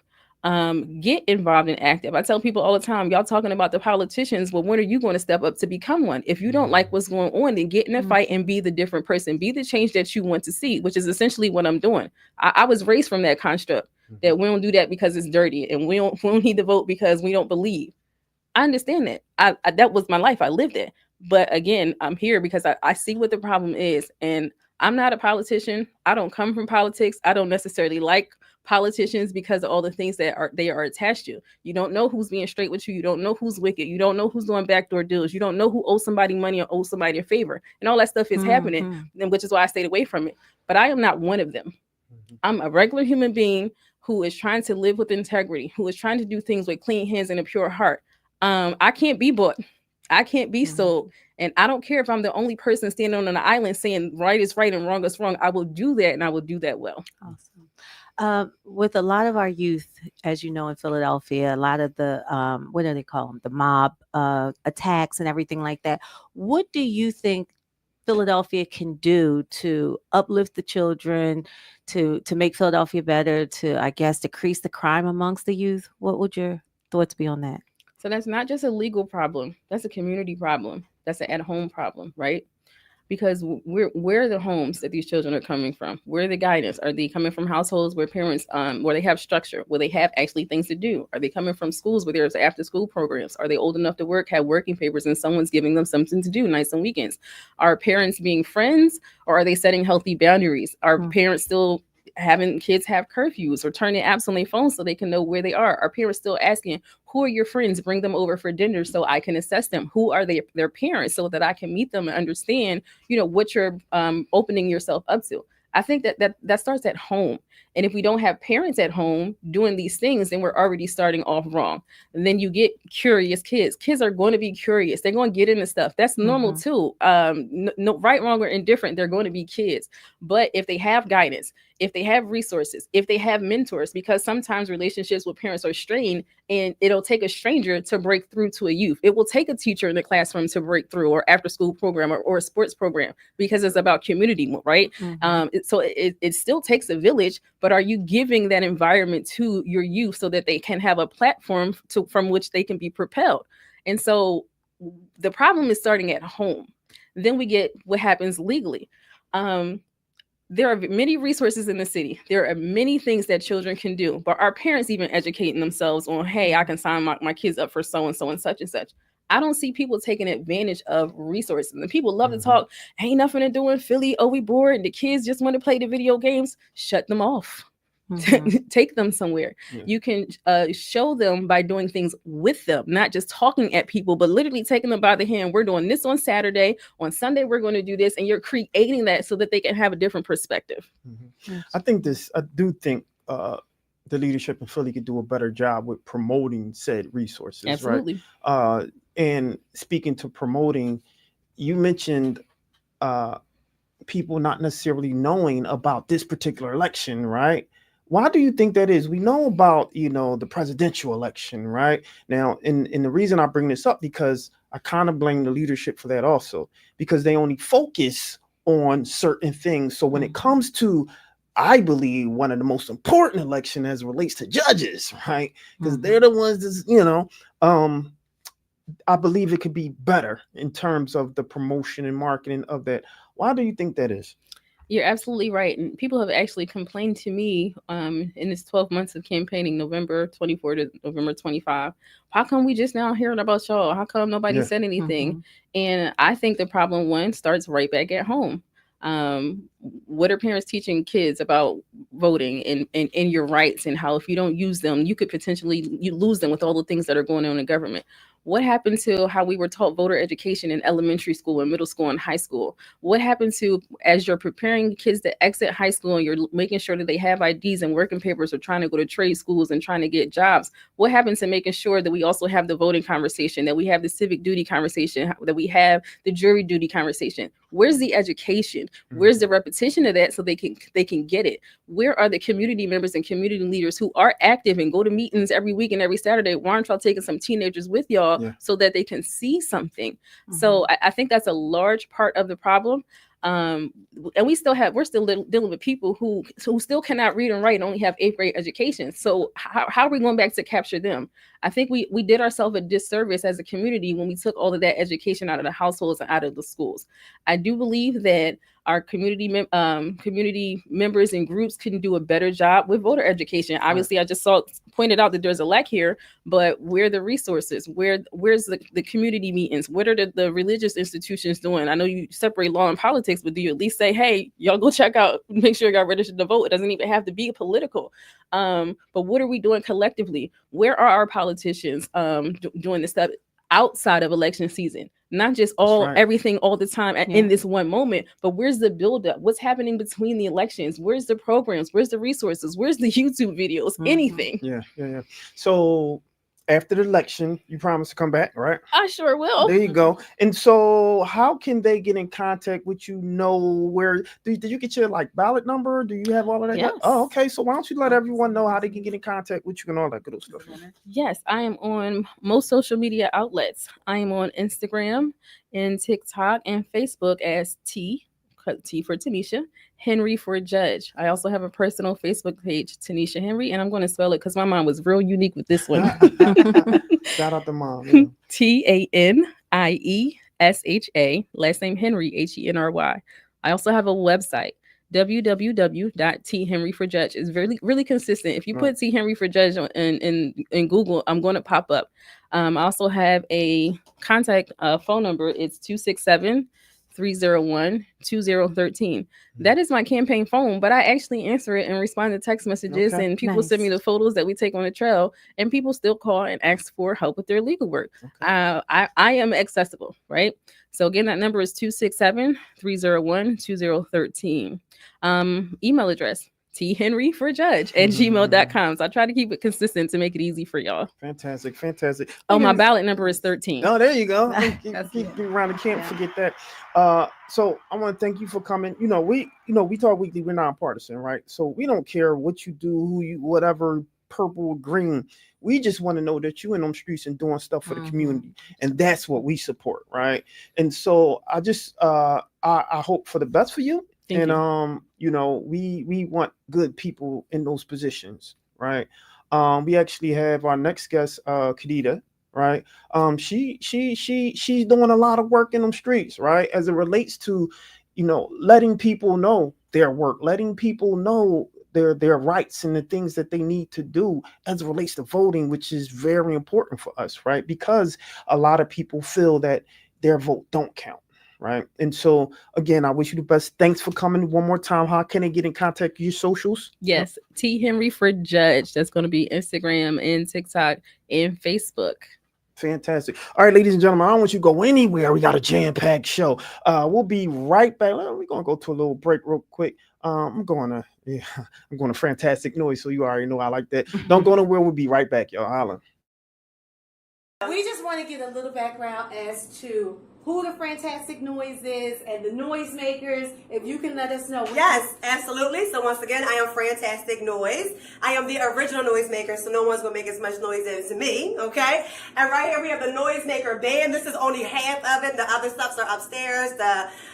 Get involved and active. I tell people all the time, y'all talking about the politicians, well, when are you going to step up to become one? If you don't like what's going on, then get in a fight and be the different person, be the change that you want to see, which is essentially what I'm doing. I was raised from that construct that we don't do that because it's dirty, and we don't need to vote because we don't believe. I understand that. I that was my life. I lived it. But again, I'm here because I see what the problem is, and I'm not a politician. I don't come from politics. I don't necessarily like politicians because of all the things that they are attached to. You don't know who's being straight with you. You don't know who's wicked. You don't know who's doing backdoor deals. You don't know who owes somebody money or owes somebody a favor. And all that stuff is happening, and which is why I stayed away from it. But I am not one of them. I'm a regular human being who is trying to live with integrity, who is trying to do things with clean hands and a pure heart. I can't be bought. I can't be sold. And I don't care if I'm the only person standing on an island saying right is right and wrong is wrong. I will do that, and I will do that well. Awesome. With a lot of our youth, as you know, in Philadelphia, a lot of the, what do they call them? The mob attacks and everything like that. What do you think Philadelphia can do to uplift the children, to make Philadelphia better, to, I guess, decrease the crime amongst the youth? What would your thoughts be on that? So that's not just a legal problem. That's a community problem. That's an at-home problem, right? Because where are the homes that these children are coming from? Where are the guidance? Are they coming from households where parents, where they have structure, where they have actually things to do? Are they coming from schools where there's after-school programs? Are they old enough to work, have working papers, and someone's giving them something to do nights and weekends? Are parents being friends, or are they setting healthy boundaries? Are parents still having kids have curfews or turning apps on their phones so they can know where they are? Are parents still asking, who are your friends? Bring them over for dinner so I can assess them. Who are their parents so that I can meet them and understand, what you're opening yourself up to. I think that starts at home. And if we don't have parents at home doing these things, then we're already starting off wrong. And then you get curious kids. Kids are going to be curious. They're going to get into stuff. That's normal too. No, right, wrong, or indifferent. They're going to be kids. But if they have guidance, if they have resources, if they have mentors, because sometimes relationships with parents are strained, and it'll take a stranger to break through to a youth. It will take a teacher in the classroom to break through, or after school program, or a sports program, because it's about community, right? So it still takes a village, but are you giving that environment to your youth so that they can have a platform from which they can be propelled? And so the problem is starting at home. Then we get what happens legally. There are many resources in the city. There are many things that children can do, but are parents even educating themselves on, hey, I can sign my kids up for so-and-so and such and such? I don't see people taking advantage of resources. And people love to talk, ain't nothing to do in Philly. Oh, we bored. The kids just want to play the video games. Shut them off. Take them somewhere. Yeah. You can show them by doing things with them, not just talking at people, but literally taking them by the hand. We're doing this on Saturday. On Sunday, we're going to do this. And you're creating that so that they can have a different perspective. I do think the leadership in Philly could do a better job with promoting said resources. Absolutely. Right? And speaking to promoting, you mentioned people not necessarily knowing about this particular election, right? Why do you think that is? We know about, the presidential election, right? Now, and the reason I bring this up, because I kind of blame the leadership for that also, because they only focus on certain things. So when it comes to, I believe, one of the most important election as it relates to judges, right? Because they're the ones that's, I believe it could be better in terms of the promotion and marketing of that. Why do you think that is? You're absolutely right. And people have actually complained to me in this 12 months of campaigning, November 24 to November 25. How come we just now hearing about y'all? How come nobody said anything? And I think the problem, one, starts right back at home. What are parents teaching kids about voting and your rights, and how if you don't use them, you could potentially lose them with all the things that are going on in government? What happened to how we were taught voter education in elementary school and middle school and high school? What happened to, as you're preparing kids to exit high school and you're making sure that they have IDs and working papers, or trying to go to trade schools and trying to get jobs? What happened to making sure that we also have the voting conversation, that we have the civic duty conversation, that we have the jury duty conversation? Where's the education? Where's the repetition of that so they can get it? Where are the community members and community leaders who are active and go to meetings every week and every Saturday? Why aren't y'all taking some teenagers with y'all so that they can see something? So I think that's a large part of the problem. And we're still dealing with people who still cannot read and write and only have 8th grade education. So how are we going back to capture them? I think we did ourselves a disservice as a community when we took all of that education out of the households and out of the schools. I do believe that our community members and groups can do a better job with voter education. Obviously, I just pointed out that there's a lack here, but where are the resources? Where's the community meetings? What are the religious institutions doing? I know you separate law and politics, but do you at least say, hey, y'all go check out, make sure you got registered to vote? It doesn't even have to be political. But what are we doing collectively? Where are our politicians doing this stuff outside of election season? Not just everything all the time in this one moment, but where's the buildup? What's happening between the elections? Where's the programs? Where's the resources? Where's the YouTube videos? Anything. Yeah. So after the election, you promise to come back, right? I sure will. There you go. And so how can they get in contact with you? Where did you get your ballot number? Do you have all of that? Yes. Oh, okay. So why don't you let everyone know how they can get in contact with you and all that good stuff? Yes, I am on most social media outlets. I am on Instagram and TikTok and Facebook as T for Tanisha, Henry for Judge. I also have a personal Facebook page, Tanisha Henry, and I'm going to spell it because my mom was real unique with this one. Shout out to mom. Yeah. TANIESHA, last name Henry, HENRY. I also have a website, www.thenryforjudge. Is really, really consistent. If you put T Henry for Judge in Google, I'm going to pop up. I also have a contact phone number. It's 267-301-2013. That is my campaign phone, but I actually answer it and respond to text messages, and people send me the photos that we take on the trail, and people still call and ask for help with their legal work. I am accessible, right? So again, that number is 267-301-2013. Email address, thenryforjudge@gmail.com. So I try to keep it consistent to make it easy for y'all. Fantastic. Oh, my ballot number is 13. Oh, there you go. Keep around the camp. Forget that. So I want to thank you for coming. We Talk Weekly. We're nonpartisan, right? So we don't care what you do, who you, whatever, purple, green. We just want to know that you in them streets and doing stuff for the community, and that's what we support, right? And so I just I hope for the best for you. Thank you. We want good people in those positions, right? We actually have our next guest, Khadija, right? She's doing a lot of work in them streets, right? As it relates to, letting people know their work, letting people know their rights and the things that they need to do as it relates to voting, which is very important for us, right? Because a lot of people feel that their vote don't count. right? And so again, I wish you the best. Thanks for coming one more time. How can they get in contact with your socials? Yes, T Henry for Judge. That's going to be Instagram and TikTok and Facebook. Fantastic. All right, ladies and gentlemen, I don't want you to go anywhere. We got a jam-packed show. We'll be right back. We're gonna go to a little break real quick. I'm going to Fantastic Noise, so you already know I like that. Don't go nowhere. We'll be right back, y'all. Holla. We just want to get a little background as to who the Fantastic Noise is and the noisemakers. If you can let us know. Yes, absolutely. So once again, I am Fantastic Noise. I am the original noisemaker, so no one's going to make as much noise as me, okay? And right here we have the Noisemaker Band. This is only half of it. The other stuffs are upstairs.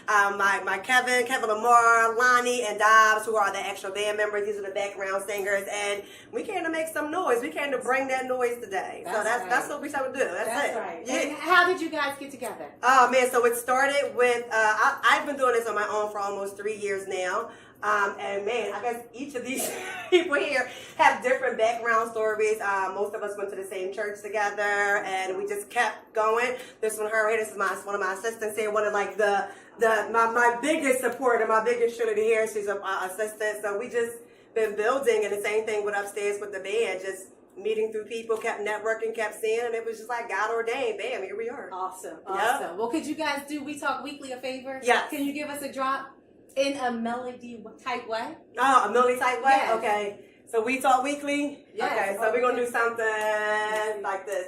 My Kevin Lamar, Lonnie, and Dobbs, who are the actual band members. These are the background singers. And we came to make some noise. We came to bring that noise today. That's what we try to do. That's it. Right. Yeah. And how did you guys get together? Oh man, so it started with, I've been doing this on my own for almost 3 years now. And man, I guess each of these people here have different background stories. Most of us went to the same church together and we just kept going. This one, her, this is one of my assistants here, one of like my biggest supporter, my biggest shooter here. She's an assistant. So we just been building, and the same thing with upstairs with the band, just meeting through people, kept networking, kept seeing, and it was just like God ordained. Bam, here we are. Awesome. Yep. Well, could you guys do We Talk Weekly a favor? Yes. Can you give us a drop in a melody type way? Oh, a melody type way? Yes. Okay. So We Talk Weekly? Yes. Okay, so we're going to do something like this.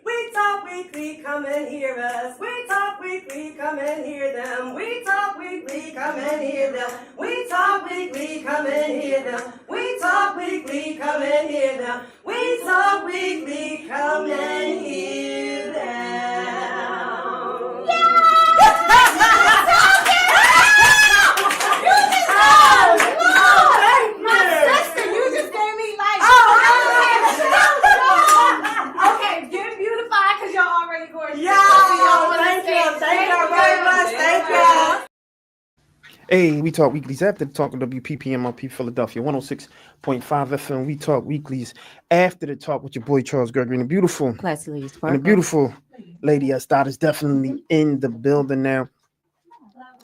We talk weekly, come and hear us. We talk weekly, come and hear them. We talk weekly, come and hear them. We talk weekly, come and hear them. We talk weekly, come and hear them. We talk weekly, come and hear them. Hey, We Talk Weeklies after the talk on WPPMLP Philadelphia 106.5 FM. We Talk Weeklies after the talk with your boy Charles Gregory and the beautiful Classy Ladies and the beautiful Lady Estada is definitely in the building now.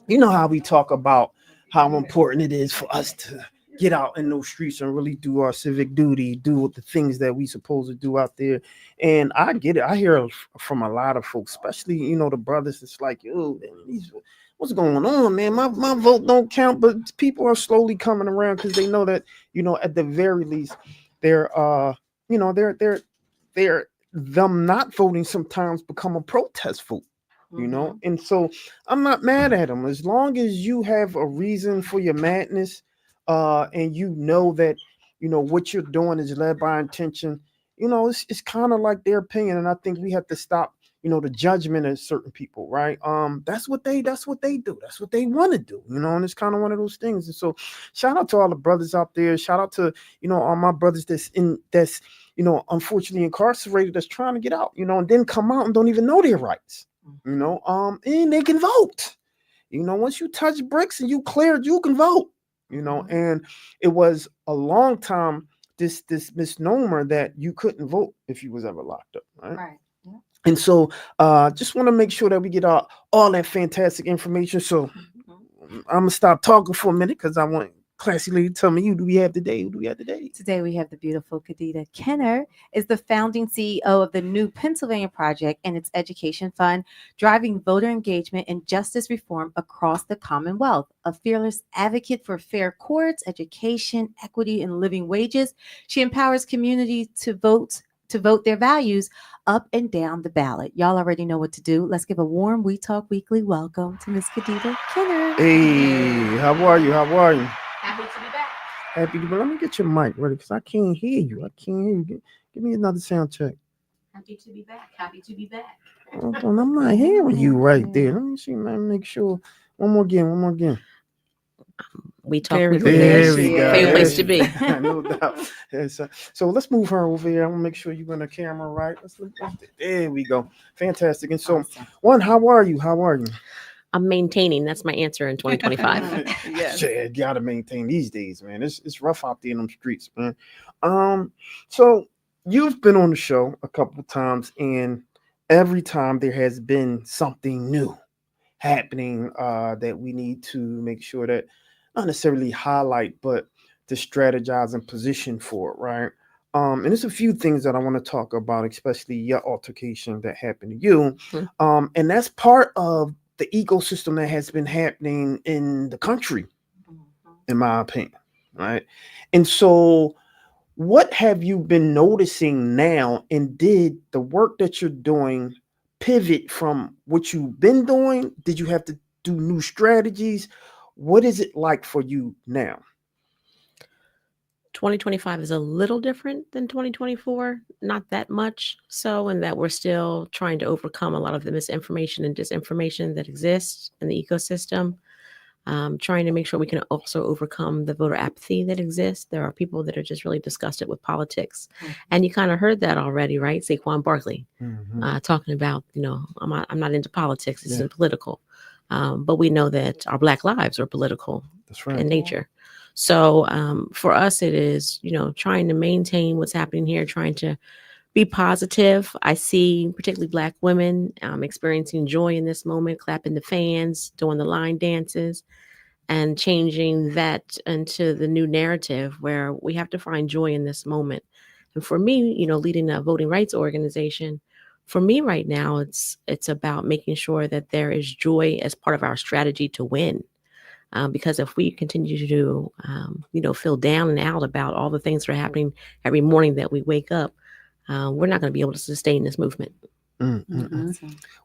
You know how we talk about how important it is for us to get out in those streets and really do our civic duty, do the things that we supposed to do out there. And I get it. I hear from a lot of folks, especially, you know, the brothers. It's like, yo, what's going on, man? My vote don't count, but people are slowly coming around because they know that, you know, at the very least, they're them not voting sometimes become a protest vote, you know. And so I'm not mad at them as long as you have a reason for your madness, and you know that, you know, what you're doing is led by intention. You know, it's kind of like their opinion, and I think we have to stop, you know, the judgment of certain people, right? That's what they do. That's what they want to do, you know, and it's kind of one of those things. And so shout out to all the brothers out there. Shout out to, you know, all my brothers that's, you know, unfortunately incarcerated, that's trying to get out, you know, and then come out and don't even know their rights, you know, and they can vote. You know, once you touch bricks and you cleared, you can vote, you know, and it was a long time, this misnomer that you couldn't vote if you was ever locked up, right? Right. And so just want to make sure that we get all that fantastic information. So I'm going to stop talking for a minute because I want Classy Lady to tell me, who do we have today? Today we have the beautiful Khadijah Kenner, is the founding CEO of the New Pennsylvania Project and its education fund, driving voter engagement and justice reform across the Commonwealth. A fearless advocate for fair courts, education, equity, and living wages, she empowers communities to vote their values up and down the ballot. Y'all already know what to do. Let's give a warm We Talk Weekly welcome to Miss Khadijah Kenner. Hey, how are you? Happy to be back. Happy to be. Let me get your mic ready because I can't hear you. Give me another sound check. Happy to be back. Hold on, I'm not hearing you right there. Let me see, man. Make sure. One more again. We Talk There Weekly. we go. Favorite place to be. No doubt. Yes, so let's move her over here. I'm gonna make sure you're in the camera right. There we go. Fantastic. And so, how are you? I'm maintaining. That's my answer in 2025. Yes. Yeah, gotta maintain these days, man. It's rough out there in them streets, man. So you've been on the show a couple of times, and every time there has been something new happening that we need to make sure that not necessarily highlight, but to strategize and position for it, right? And there's a few things that I want to talk about, especially your altercation that happened to you. And that's part of the ecosystem that has been happening in the country, in my opinion, right? And so what have you been noticing now, and did the work that you're doing pivot from what you've been doing? Did you have to do new strategies? What is it like for you now? 2025 is a little different than 2024, not that much so, in that we're still trying to overcome a lot of the misinformation and disinformation that exists in the ecosystem. Trying to make sure we can also overcome the voter apathy that exists. There are people that are just really disgusted with politics. And you kind of heard that already, right? Saquon Barkley talking about, I'm not into politics, it's political. But we know that our Black lives are political in nature. So for us, it is, trying to maintain what's happening here, trying to be positive. I see particularly Black women experiencing joy in this moment, clapping the fans, doing the line dances, and changing that into the new narrative where we have to find joy in this moment. And for me, leading a voting rights organization, for me right now, it's about making sure that there is joy as part of our strategy to win. Because if we continue to, feel down and out about all the things that are happening every morning that we wake up, we're not going to be able to sustain this movement.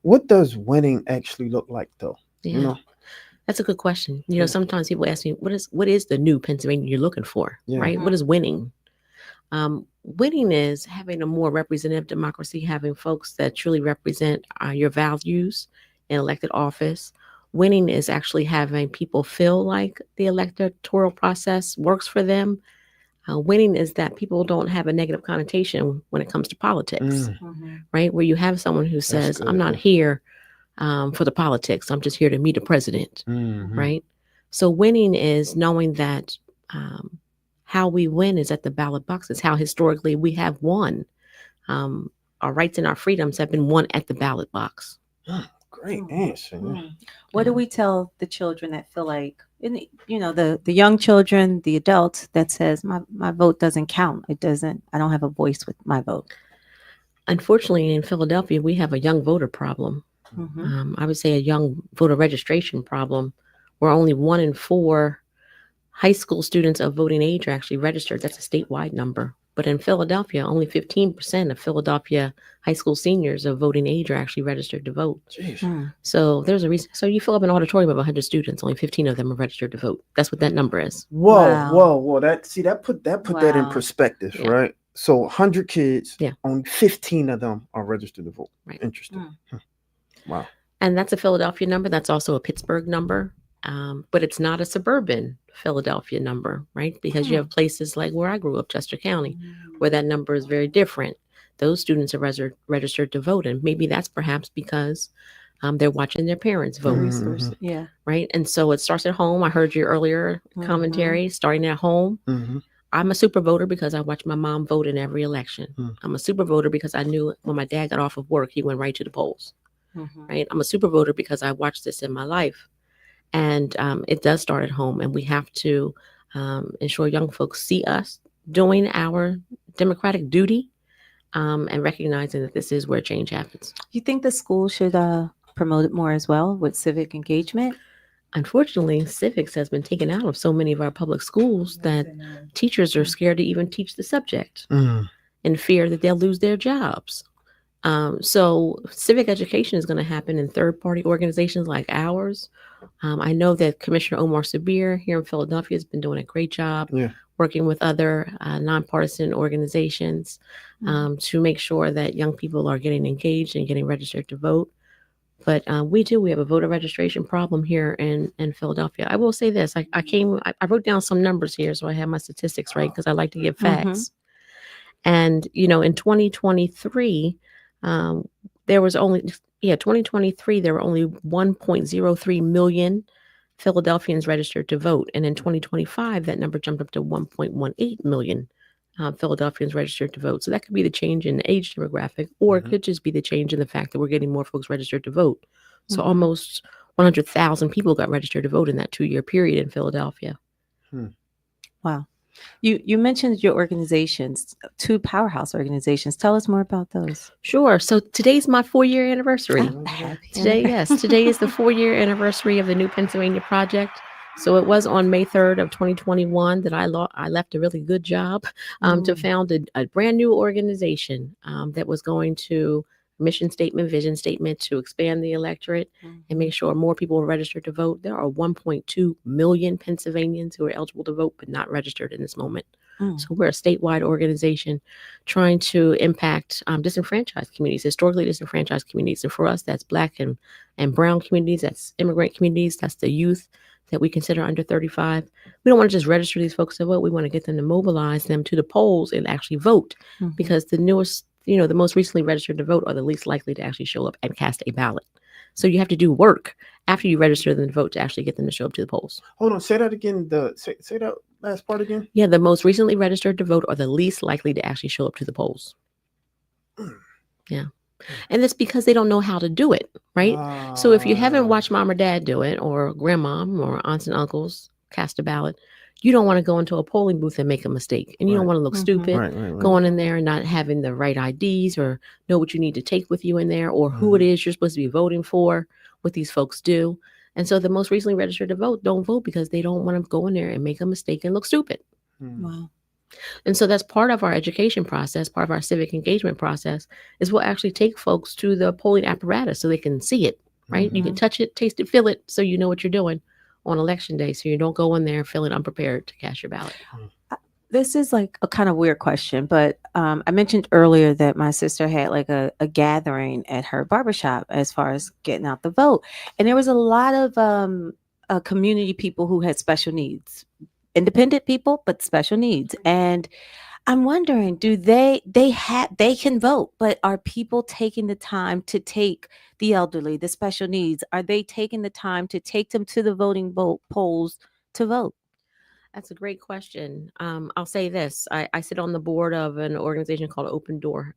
What does winning actually look like, though? Yeah, that's a good question. Sometimes people ask me, what is the new Pennsylvania you're looking for, right? What is winning? Winning is having a more representative democracy, having folks that truly represent your values in elected office. Winning is actually having people feel like the electoral process works for them. Winning is that people don't have a negative connotation when it comes to politics, right? Where you have someone who says, I'm not here for the politics. I'm just here to meet a president, right? So winning is knowing that how we win is at the ballot box. It's how historically we have won. Our rights and our freedoms have been won at the ballot box. Great answer. What do we tell the children that feel like, the young children, the adults that says my vote doesn't count? I don't have a voice with my vote. Unfortunately, in Philadelphia, we have a young voter problem. I would say a young voter registration problem, where only 1 in 4 high school students of voting age are actually registered. That's a statewide number. But in Philadelphia, only 15% of Philadelphia high school seniors of voting age are actually registered to vote. So there's a reason. So you fill up an auditorium of 100 students, only 15 of them are registered to vote. That's what that number is. Whoa. That put that in perspective, right? So 100 kids, only 15 of them are registered to vote. Right. Interesting. Wow. And that's a Philadelphia number. That's also a Pittsburgh number. But it's not a suburban Philadelphia number, right? Because you have places like where I grew up, Chester County, where that number is very different. Those students are registered to vote. And maybe that's perhaps because they're watching their parents vote. Right. And so it starts at home. I heard your earlier commentary, starting at home. I'm a super voter because I watched my mom vote in every election. I'm a super voter because I knew when my dad got off of work, he went right to the polls. Right. I'm a super voter because I watched this in my life. And it does start at home, and we have to ensure young folks see us doing our democratic duty and recognizing that this is where change happens. You think the school should promote it more as well with civic engagement? Unfortunately, civics has been taken out of so many of our public schools that teachers are scared to even teach the subject in fear that they'll lose their jobs. So civic education is going to happen in third-party organizations like ours. I know that Commissioner Omar Sabir here in Philadelphia has been doing a great job working with other nonpartisan organizations to make sure that young people are getting engaged and getting registered to vote. But we have a voter registration problem here in Philadelphia. I will say this. I wrote down some numbers here, so I have my statistics right, because I like to give facts. And, in 2023, there was only 1.03 million Philadelphians registered to vote. And in 2025, that number jumped up to 1.18 million Philadelphians registered to vote. So that could be the change in the age demographic, or it could just be the change in the fact that we're getting more folks registered to vote. So almost 100,000 people got registered to vote in that 2-year period in Philadelphia. Wow. You mentioned your organizations, 2 powerhouse organizations. Tell us more about those. Sure. So today's my 4-year anniversary. Happy Today is the 4-year anniversary of the New Pennsylvania Project. So it was on May 3rd of 2021 that I left a really good job to found a brand new organization that was going to mission statement, vision statement to expand the electorate and make sure more people were registered to vote. There are 1.2 million Pennsylvanians who are eligible to vote but not registered in this moment. So we're a statewide organization trying to impact disenfranchised communities, historically disenfranchised communities. And for us, that's Black and brown communities, that's immigrant communities, that's the youth that we consider under 35. We don't want to just register these folks to vote. We want to get them to mobilize them to the polls and actually vote because the most recently registered to vote are the least likely to actually show up and cast a ballot. So you have to do work after you register them to vote to actually get them to show up to the polls. Hold on, say that again. Say that last part again. Yeah, the most recently registered to vote are the least likely to actually show up to the polls. Yeah. And that's because they don't know how to do it, right? So if you haven't watched mom or dad do it, or grandmom or aunts and uncles cast a ballot, you don't want to go into a polling booth and make a mistake. And you don't want to look stupid going in there and not having the right IDs or know what you need to take with you in there or who it is you're supposed to be voting for, what these folks do. And so the most recently registered to vote don't vote because they don't want to go in there and make a mistake and look stupid. Wow. And so that's part of our education process, part of our civic engagement process, is we'll actually take folks to the polling apparatus so they can see it, right? You can touch it, taste it, feel it, so you know what you're doing on election day, so you don't go in there feeling unprepared to cast your ballot. This is like a kind of weird question, but I mentioned earlier that my sister had like a gathering at her barbershop as far as getting out the vote. And there was a lot of community people who had special needs. Independent people, but special needs. And I'm wondering, do they can vote, but are people taking the time to take the elderly, the special needs? Are they taking the time to take them to the voting polls to vote? That's a great question. I'll say this. I sit on the board of an organization called Open Door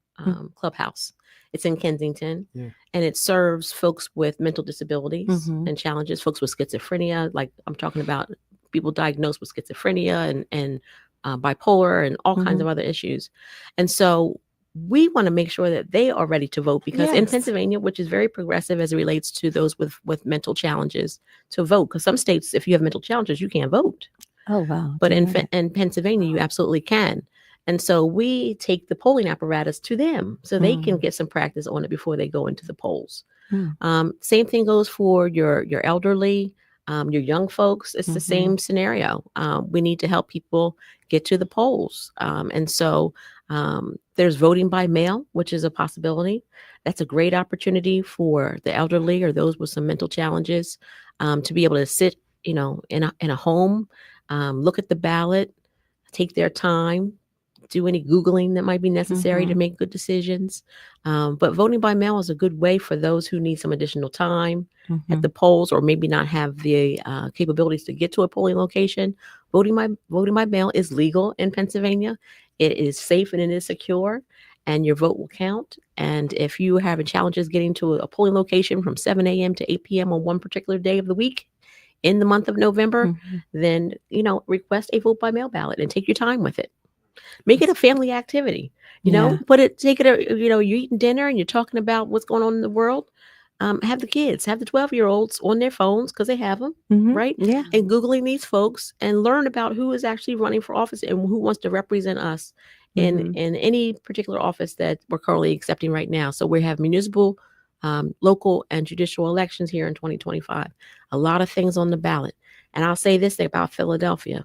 Clubhouse. It's in Kensington, and it serves folks with mental disabilities and challenges, folks with schizophrenia, like I'm talking about people diagnosed with schizophrenia and bipolar and all kinds of other issues. And so we want to make sure that they are ready to vote because in Pennsylvania, which is very progressive as it relates to those with mental challenges to vote, because some states, if you have mental challenges, you can't vote. Oh, wow. But in Pennsylvania, you absolutely can. And so we take the polling apparatus to them so they can get some practice on it before they go into the polls. Same thing goes for your elderly, your young folks. It's the same scenario. We need to help people get to the polls. And so there's voting by mail, which is a possibility. That's a great opportunity for the elderly or those with some mental challenges to be able to sit, in a home, look at the ballot, take their time, do any Googling that might be necessary to make good decisions. But voting by mail is a good way for those who need some additional time at the polls or maybe not have the capabilities to get to a polling location. Voting by mail is legal in Pennsylvania. It is safe and it is secure, and your vote will count. And if you are having challenges getting to a polling location from 7 a.m. to 8 p.m. on one particular day of the week in the month of November, then, request a vote by mail ballot and take your time with it. Make it a family activity, take it, you're eating dinner and you're talking about what's going on in the world. Have the kids, have the 12-year-olds on their phones because they have them, right? Yeah. And Googling these folks and learn about who is actually running for office and who wants to represent us in any particular office that we're currently accepting right now. So we have municipal, local, and judicial elections here in 2025. A lot of things on the ballot. And I'll say this about Philadelphia.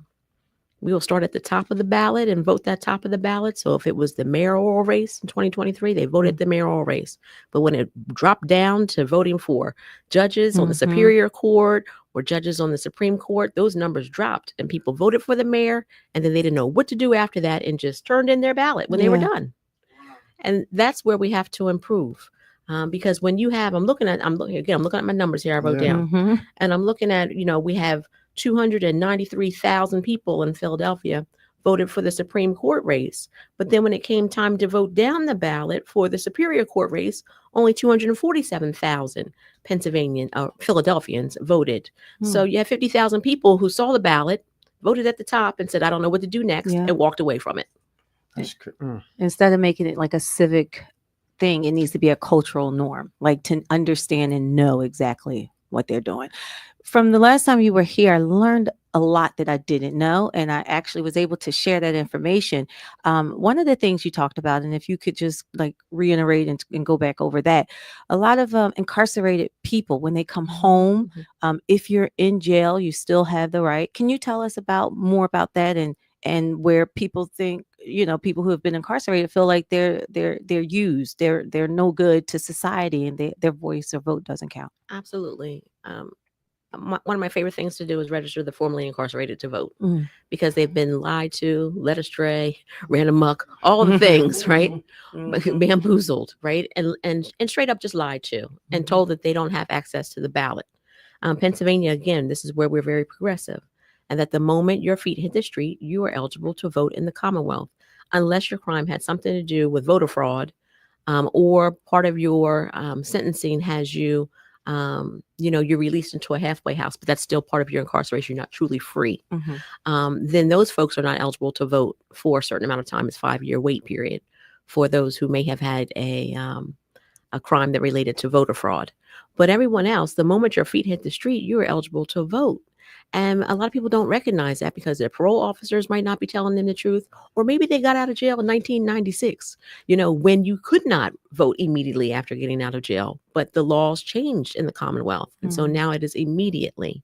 We will start at the top of the ballot and vote that top of the ballot. So if it was the mayoral race in 2023, they voted the mayoral race. But when it dropped down to voting for judges on the Superior Court or judges on the Supreme Court, those numbers dropped and people voted for the mayor. And then they didn't know what to do after that and just turned in their ballot when they were done. And that's where we have to improve. Because when you have, I'm looking at my numbers here I wrote down. And I'm looking at, we have 293,000 people in Philadelphia, voted for the Supreme Court race. But then when it came time to vote down the ballot for the Superior Court race, only 247,000 Pennsylvanian Philadelphians voted. So you have 50,000 people who saw the ballot, voted at the top, and said, I don't know what to do next, and walked away from it. Instead of making it like a civic thing, it needs to be a cultural norm, like to understand and know exactly what they're doing. From the last time you were here, I learned a lot that I didn't know, and I actually was able to share that information. One of the things you talked about, and if you could just like reiterate and go back over that, a lot of incarcerated people, when they come home, if you're in jail, you still have the right. Can you tell us more about that and where people think, people who have been incarcerated feel like they're used, they're no good to society, and their voice or vote doesn't count? Absolutely. One of my favorite things to do is register the formerly incarcerated to vote, because they've been lied to, led astray, ran amok, all the things, right? Bamboozled, right? And straight up just lied to and told that they don't have access to the ballot. Pennsylvania, again, this is where we're very progressive, and that the moment your feet hit the street, you are eligible to vote in the Commonwealth, unless your crime had something to do with voter fraud, or part of your sentencing has you, you're released into a halfway house, but that's still part of your incarceration. You're not truly free. Then those folks are not eligible to vote for a certain amount of time. It's 5-year wait period for those who may have had a crime that related to voter fraud. But everyone else, the moment your feet hit the street, you are eligible to vote. And a lot of people don't recognize that because their parole officers might not be telling them the truth, or maybe they got out of jail in 1996, when you could not vote immediately after getting out of jail, but the laws changed in the Commonwealth. And so now it is immediately.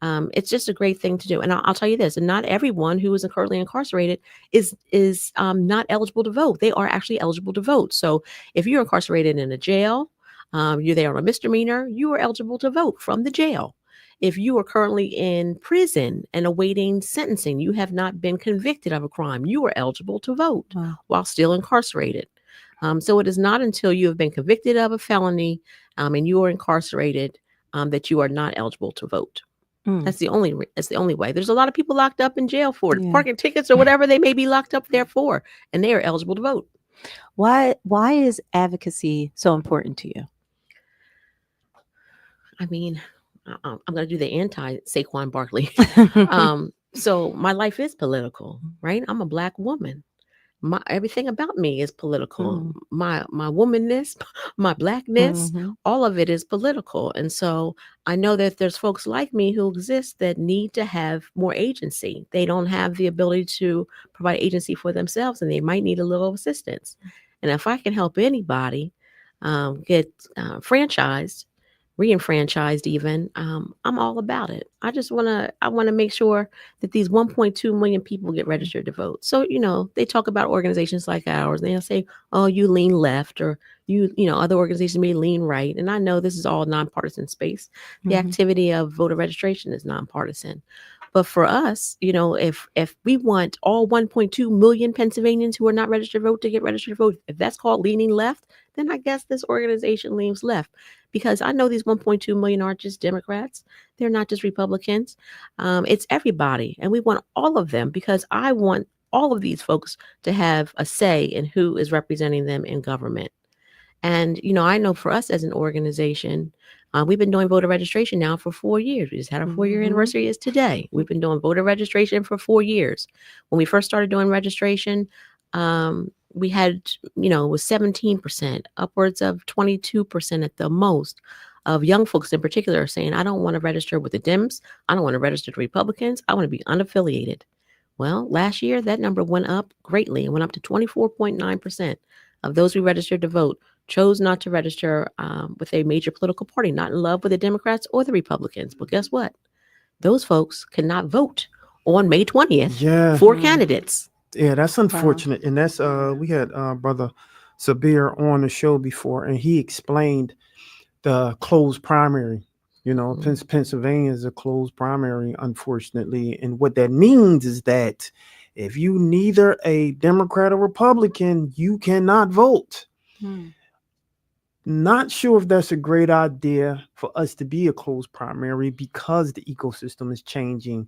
It's just a great thing to do. And I'll tell you this, and not everyone who is currently incarcerated is not eligible to vote. They are actually eligible to vote. So if you're incarcerated in a jail, you're there on a misdemeanor, you are eligible to vote from the jail. If you are currently in prison and awaiting sentencing, you have not been convicted of a crime, you are eligible to vote while still incarcerated. So it is not until you have been convicted of a felony and you are incarcerated that you are not eligible to vote. That's the only way. There's a lot of people locked up in jail for parking tickets or whatever they may be locked up there for, and they are eligible to vote. Why is advocacy so important to you? I mean, I'm going to do the anti-Saquon Barkley. So my life is political, right? I'm a Black woman. Everything about me is political. My womanness, my Blackness, all of it is political. And so I know that there's folks like me who exist that need to have more agency. They don't have the ability to provide agency for themselves, and they might need a little assistance. And if I can help anybody get franchised, re-enfranchised even, I'm all about it. I want to make sure that these 1.2 million people get registered to vote. So, they talk about organizations like ours, and they'll say, oh, you lean left, or other organizations may lean right. And I know this is all nonpartisan space. The activity of voter registration is nonpartisan. But for us, if we want all 1.2 million Pennsylvanians who are not registered to vote to get registered to vote, if that's called leaning left, then I guess this organization leans left, because I know these 1.2 million aren't just Democrats. They're not just Republicans. It's everybody. And we want all of them, because I want all of these folks to have a say in who is representing them in government. And, I know for us as an organization, we've been doing voter registration now for 4 years. We just had our 4-year anniversary is today. We've been doing voter registration for 4 years. When we first started doing registration, we had, it was 17%, upwards of 22% at the most of young folks in particular saying, I don't want to register with the Dems. I don't want to register to Republicans. I want to be unaffiliated. Well, last year, that number went up greatly. It went up to 24.9% of those who registered to vote chose not to register with a major political party, not in love with the Democrats or the Republicans. But guess what? Those folks cannot vote on May 20th for candidates. Yeah, that's unfortunate. Wow. And that's we had Brother Sabir on the show before, and he explained the closed primary. Pennsylvania is a closed primary, unfortunately. And what that means is that if you neither a Democrat or Republican, you cannot vote. Not sure if that's a great idea for us to be a closed primary, because the ecosystem is changing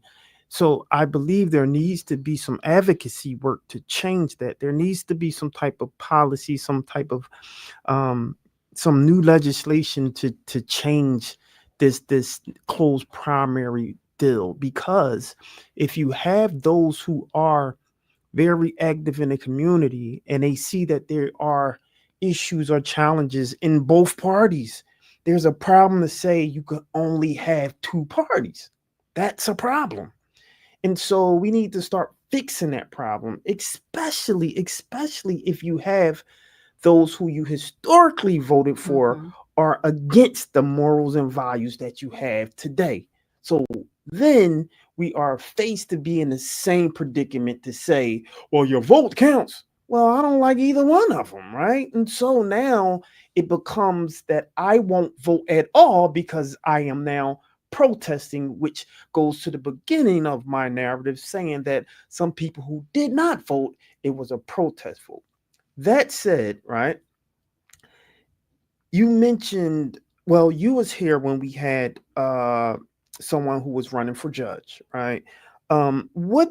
So I believe there needs to be some advocacy work to change that. There needs to be some type of policy, some type of some new legislation to change this closed primary deal. Because if you have those who are very active in the community and they see that there are issues or challenges in both parties, there's a problem to say you can only have two parties. That's a problem. And so we need to start fixing that problem, especially if you have those who you historically voted for are against the morals and values that you have today. So then we are faced to be in the same predicament to say, well, your vote counts. Well, I don't like either one of them, right? And so now it becomes that I won't vote at all because I am now protesting, which goes to the beginning of my narrative, saying that some people who did not vote, it was a protest vote. That said, right, you mentioned, well, you was here when we had someone who was running for judge, right? What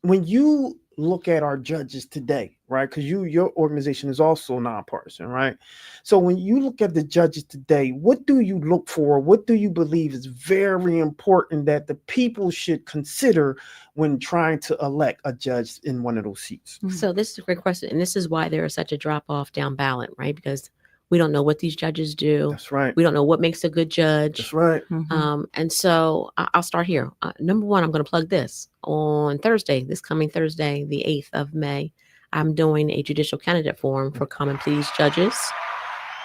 when you look at our judges today, right? Because your organization is also nonpartisan, right? So when you look at the judges today, what do you look for? What do you believe is very important that the people should consider when trying to elect a judge in one of those seats? So this is a great question. And this is why there is such a drop off down ballot, right? Because we don't know what these judges do. That's right. We don't know what makes a good judge. That's right. And so I'll start here. Number one, I'm going to plug this. On Thursday, this coming Thursday, the 8th of May, I'm doing a judicial candidate forum for Common Pleas judges.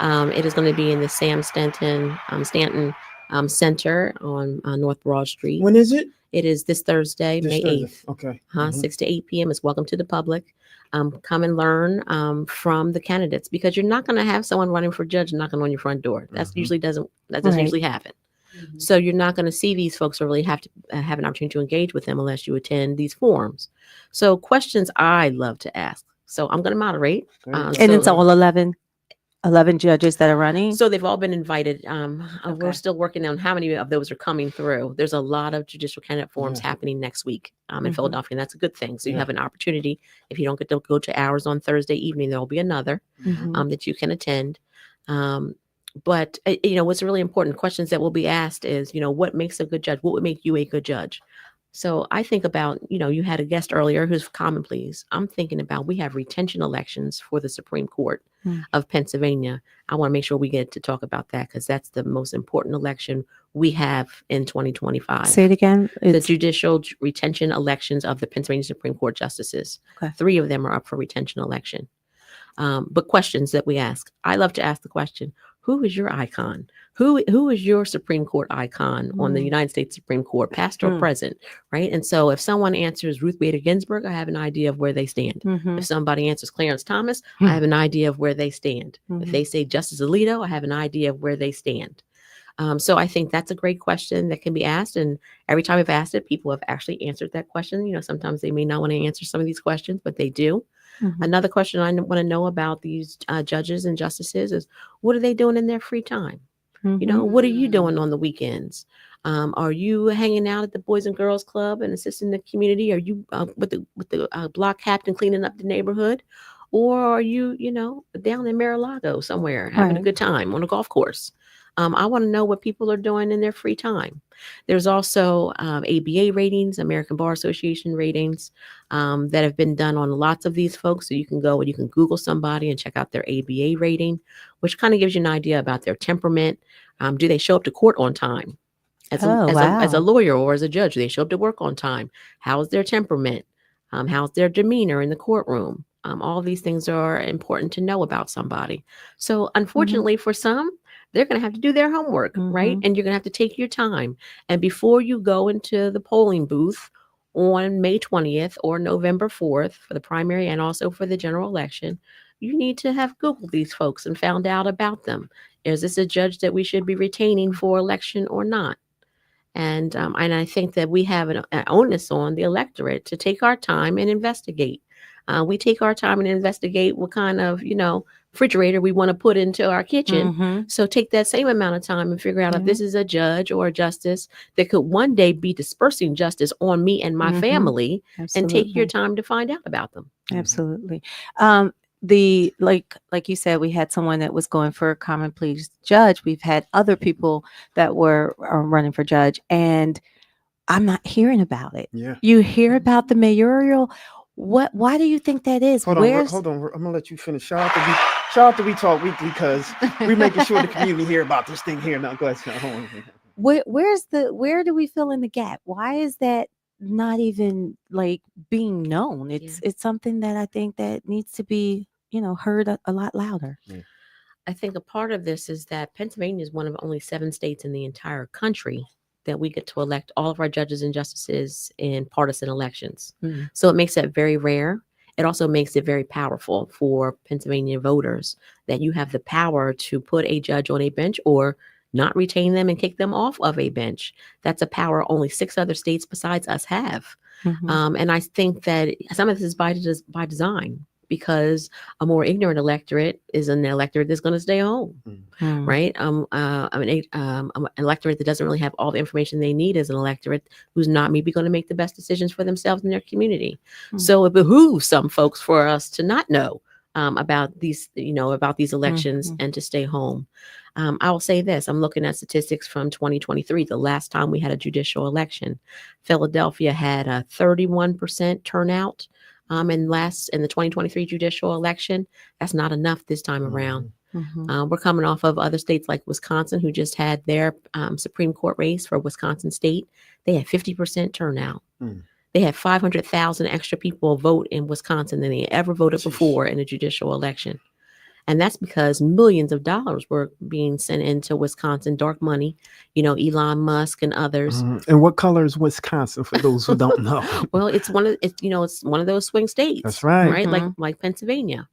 It is going to be in the Sam Stanton Center on North Broad Street. When is it? It is this Thursday, May 8th. Okay. 6 to 8 p.m. It's welcome to the public. Come and learn from the candidates, because you're not going to have someone running for judge knocking on your front door. That doesn't usually happen. So you're not going to see these folks or really have to have an opportunity to engage with them unless you attend these forums. So questions I love to ask. So I'm going to moderate. And it's all 11 judges that are running. So they've all been invited. We're still working on how many of those are coming through. There's a lot of judicial candidate forums happening next week in Philadelphia, and that's a good thing. So you have an opportunity. If you don't get to go to ours on Thursday evening, there will be another that you can attend. But what's really important questions that will be asked is, what makes a good judge? What would make you a good judge? So I think about, you had a guest earlier who's Common Pleas. I'm thinking about, we have retention elections for the Supreme Court of Pennsylvania. I want to make sure we get to talk about that, because that's the most important election we have in 2025. Say it again. The judicial retention elections of the Pennsylvania Supreme Court justices. Okay. 3 of them are up for retention election. But questions that we ask. I love to ask the question, who is your icon? Who is your Supreme Court icon on the United States Supreme Court, past or present, right? And so if someone answers Ruth Bader Ginsburg, I have an idea of where they stand. If somebody answers Clarence Thomas, I have an idea of where they stand. If they say Justice Alito, I have an idea of where they stand. So I think that's a great question that can be asked. And every time I've asked it, people have actually answered that question. Sometimes they may not want to answer some of these questions, but they do. Another question I want to know about these judges and justices is, what are they doing in their free time? What are you doing on the weekends? Are you hanging out at the Boys and Girls Club and assisting the community? Are you with the block captain cleaning up the neighborhood? Or are you, down in Mar-a-Lago somewhere having a good time on a golf course? I want to know what people are doing in their free time. There's also ABA ratings, American Bar Association ratings, that have been done on lots of these folks. So you can go and you can Google somebody and check out their ABA rating, which kind of gives you an idea about their temperament. Do they show up to court on time? As a lawyer or as a judge, do they show up to work on time? How's their temperament? How's their demeanor in the courtroom? All of these things are important to know about somebody. So unfortunately for some, they're going to have to do their homework, right? And you're going to have to take your time. And before you go into the polling booth on May 20th or November 4th for the primary and also for the general election, you need to have Googled these folks and found out about them. Is this a judge that we should be retaining for election or not? And I think that we have an onus on the electorate to take our time and investigate. We take our time and investigate what kind of, refrigerator we want to put into our kitchen. Mhm. So take that same amount of time and figure out if Yeah. this is a judge or a justice that could one day be dispersing justice on me and my Mhm. family, and take your Absolutely. time to find out about them. Absolutely. The like you said, we had someone that was going for a common pleas judge. We've had other people that were running for judge, and I'm not hearing about it. Yeah. You hear about the mayoral. Why do you think that is? Hold on. I'm gonna let you finish. Shout out to We Talk Weekly, because we're making sure the community hear about this thing here. Now, go ahead. Hold on. Where do we fill in the gap? Why is that not even like being known? It's something that I think that needs to be, heard a lot louder. I think a part of this is that Pennsylvania is one of only 7 states in the entire country that we get to elect all of our judges and justices in partisan elections. Mhm. So it makes that very rare. It also makes it very powerful for Pennsylvania voters that you have the power to put a judge on a bench or not retain them and kick them off of a bench. That's a power only 6 other states besides us have. Mhm. And I think that some of this is by design, because a more ignorant electorate is an electorate that's going to stay home, Mm. right? An electorate that doesn't really have all the information they need is an electorate who's not maybe going to make the best decisions for themselves and their community. Mm. So it behooves some folks for us to not know about these elections Mhm. and to stay home. I will say this: I'm looking at statistics from 2023, the last time we had a judicial election. Philadelphia had a 31% turnout. In the 2023 judicial election. That's not enough this time around. Mhm. We're coming off of other states like Wisconsin, who just had their Supreme Court race for Wisconsin State. They had 50% turnout. They had 500,000 extra people vote in Wisconsin than they ever voted before in a judicial election. And that's because millions of dollars were being sent into Wisconsin, dark money, Elon Musk and others. And what color is Wisconsin, for those who don't know? Well, it's one of those swing states. That's right. Right. Like Pennsylvania.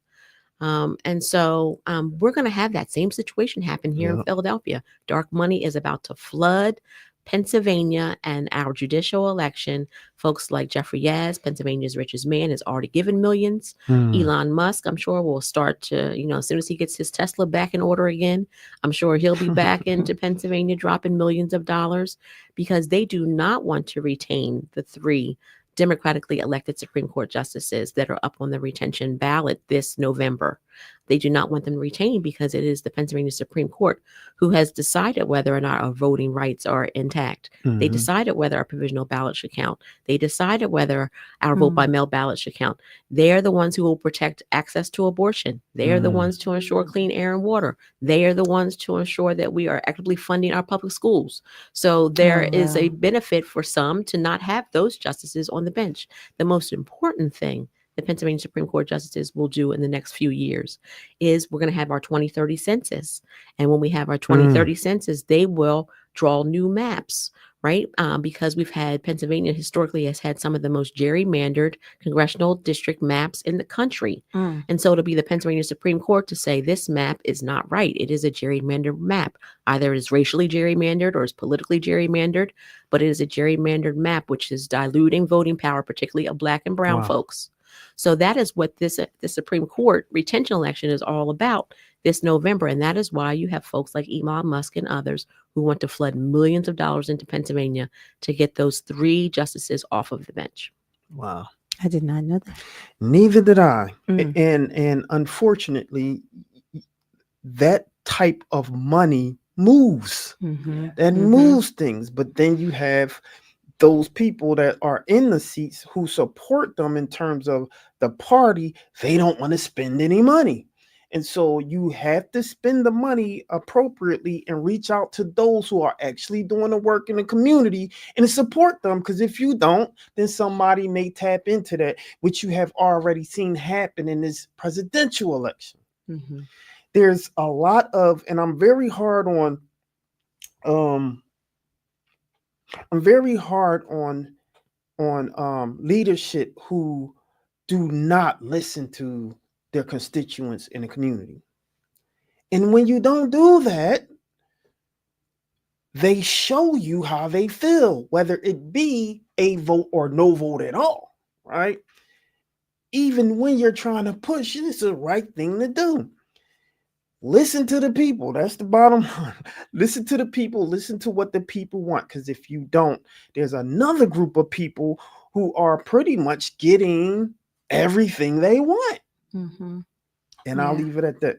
And so we're going to have that same situation happen here in Philadelphia. Dark money is about to flood Pennsylvania and our judicial election. Folks like Jeffrey Yaz, Pennsylvania's richest man, has already given millions. Elon Musk, I'm sure, will start to, as soon as he gets his Tesla back in order again, I'm sure he'll be back into Pennsylvania dropping millions of dollars, because they do not want to retain the 3 democratically elected Supreme Court justices that are up on the retention ballot this November. They do not want them retained because it is the Pennsylvania Supreme Court who has decided whether or not our voting rights are intact. They decided whether our provisional ballot should count. They decided whether our vote by mail ballot should count. They're the ones who will protect access to abortion. They are the ones to ensure clean air and water. They are the ones to ensure that we are actively funding our public schools. So there is a benefit for some to not have those justices on the bench. The most important thing the Pennsylvania Supreme Court justices will do in the next few years is we're going to have our 2030 census. And when we have our 2030 census, they will draw new maps, right? Because Pennsylvania historically has had some of the most gerrymandered congressional district maps in the country. And so it'll be the Pennsylvania Supreme Court to say this map is not right. It is a gerrymandered map. Either it is racially gerrymandered or is politically gerrymandered, but it is a gerrymandered map, which is diluting voting power, particularly of Black and brown folks. So that is what the Supreme Court retention election is all about this November. And that is why you have folks like Elon Musk and others who want to flood millions of dollars into Pennsylvania to get those 3 justices off of the bench. Wow. I did not know that. Neither did I. And unfortunately, that type of money moves. That moves things. But then you have those people that are in the seats who support them in terms of the party. They don't want to spend any money. And so you have to spend the money appropriately and reach out to those who are actually doing the work in the community and support them. Because if you don't, then somebody may tap into that, which you have already seen happen in this presidential election. There's a lot of, and I'm very hard on leadership who do not listen to their constituents in the community. And when you don't do that, they show you how they feel, whether it be a vote or no vote at all, right? Even when you're trying to push, it's the right thing to do. listen to the people. That's the bottom line. Listen to the people. Listen to what the people want. Because if you don't, there's another group of people who are pretty much getting everything they want. Mm-hmm. And I'll leave it at that.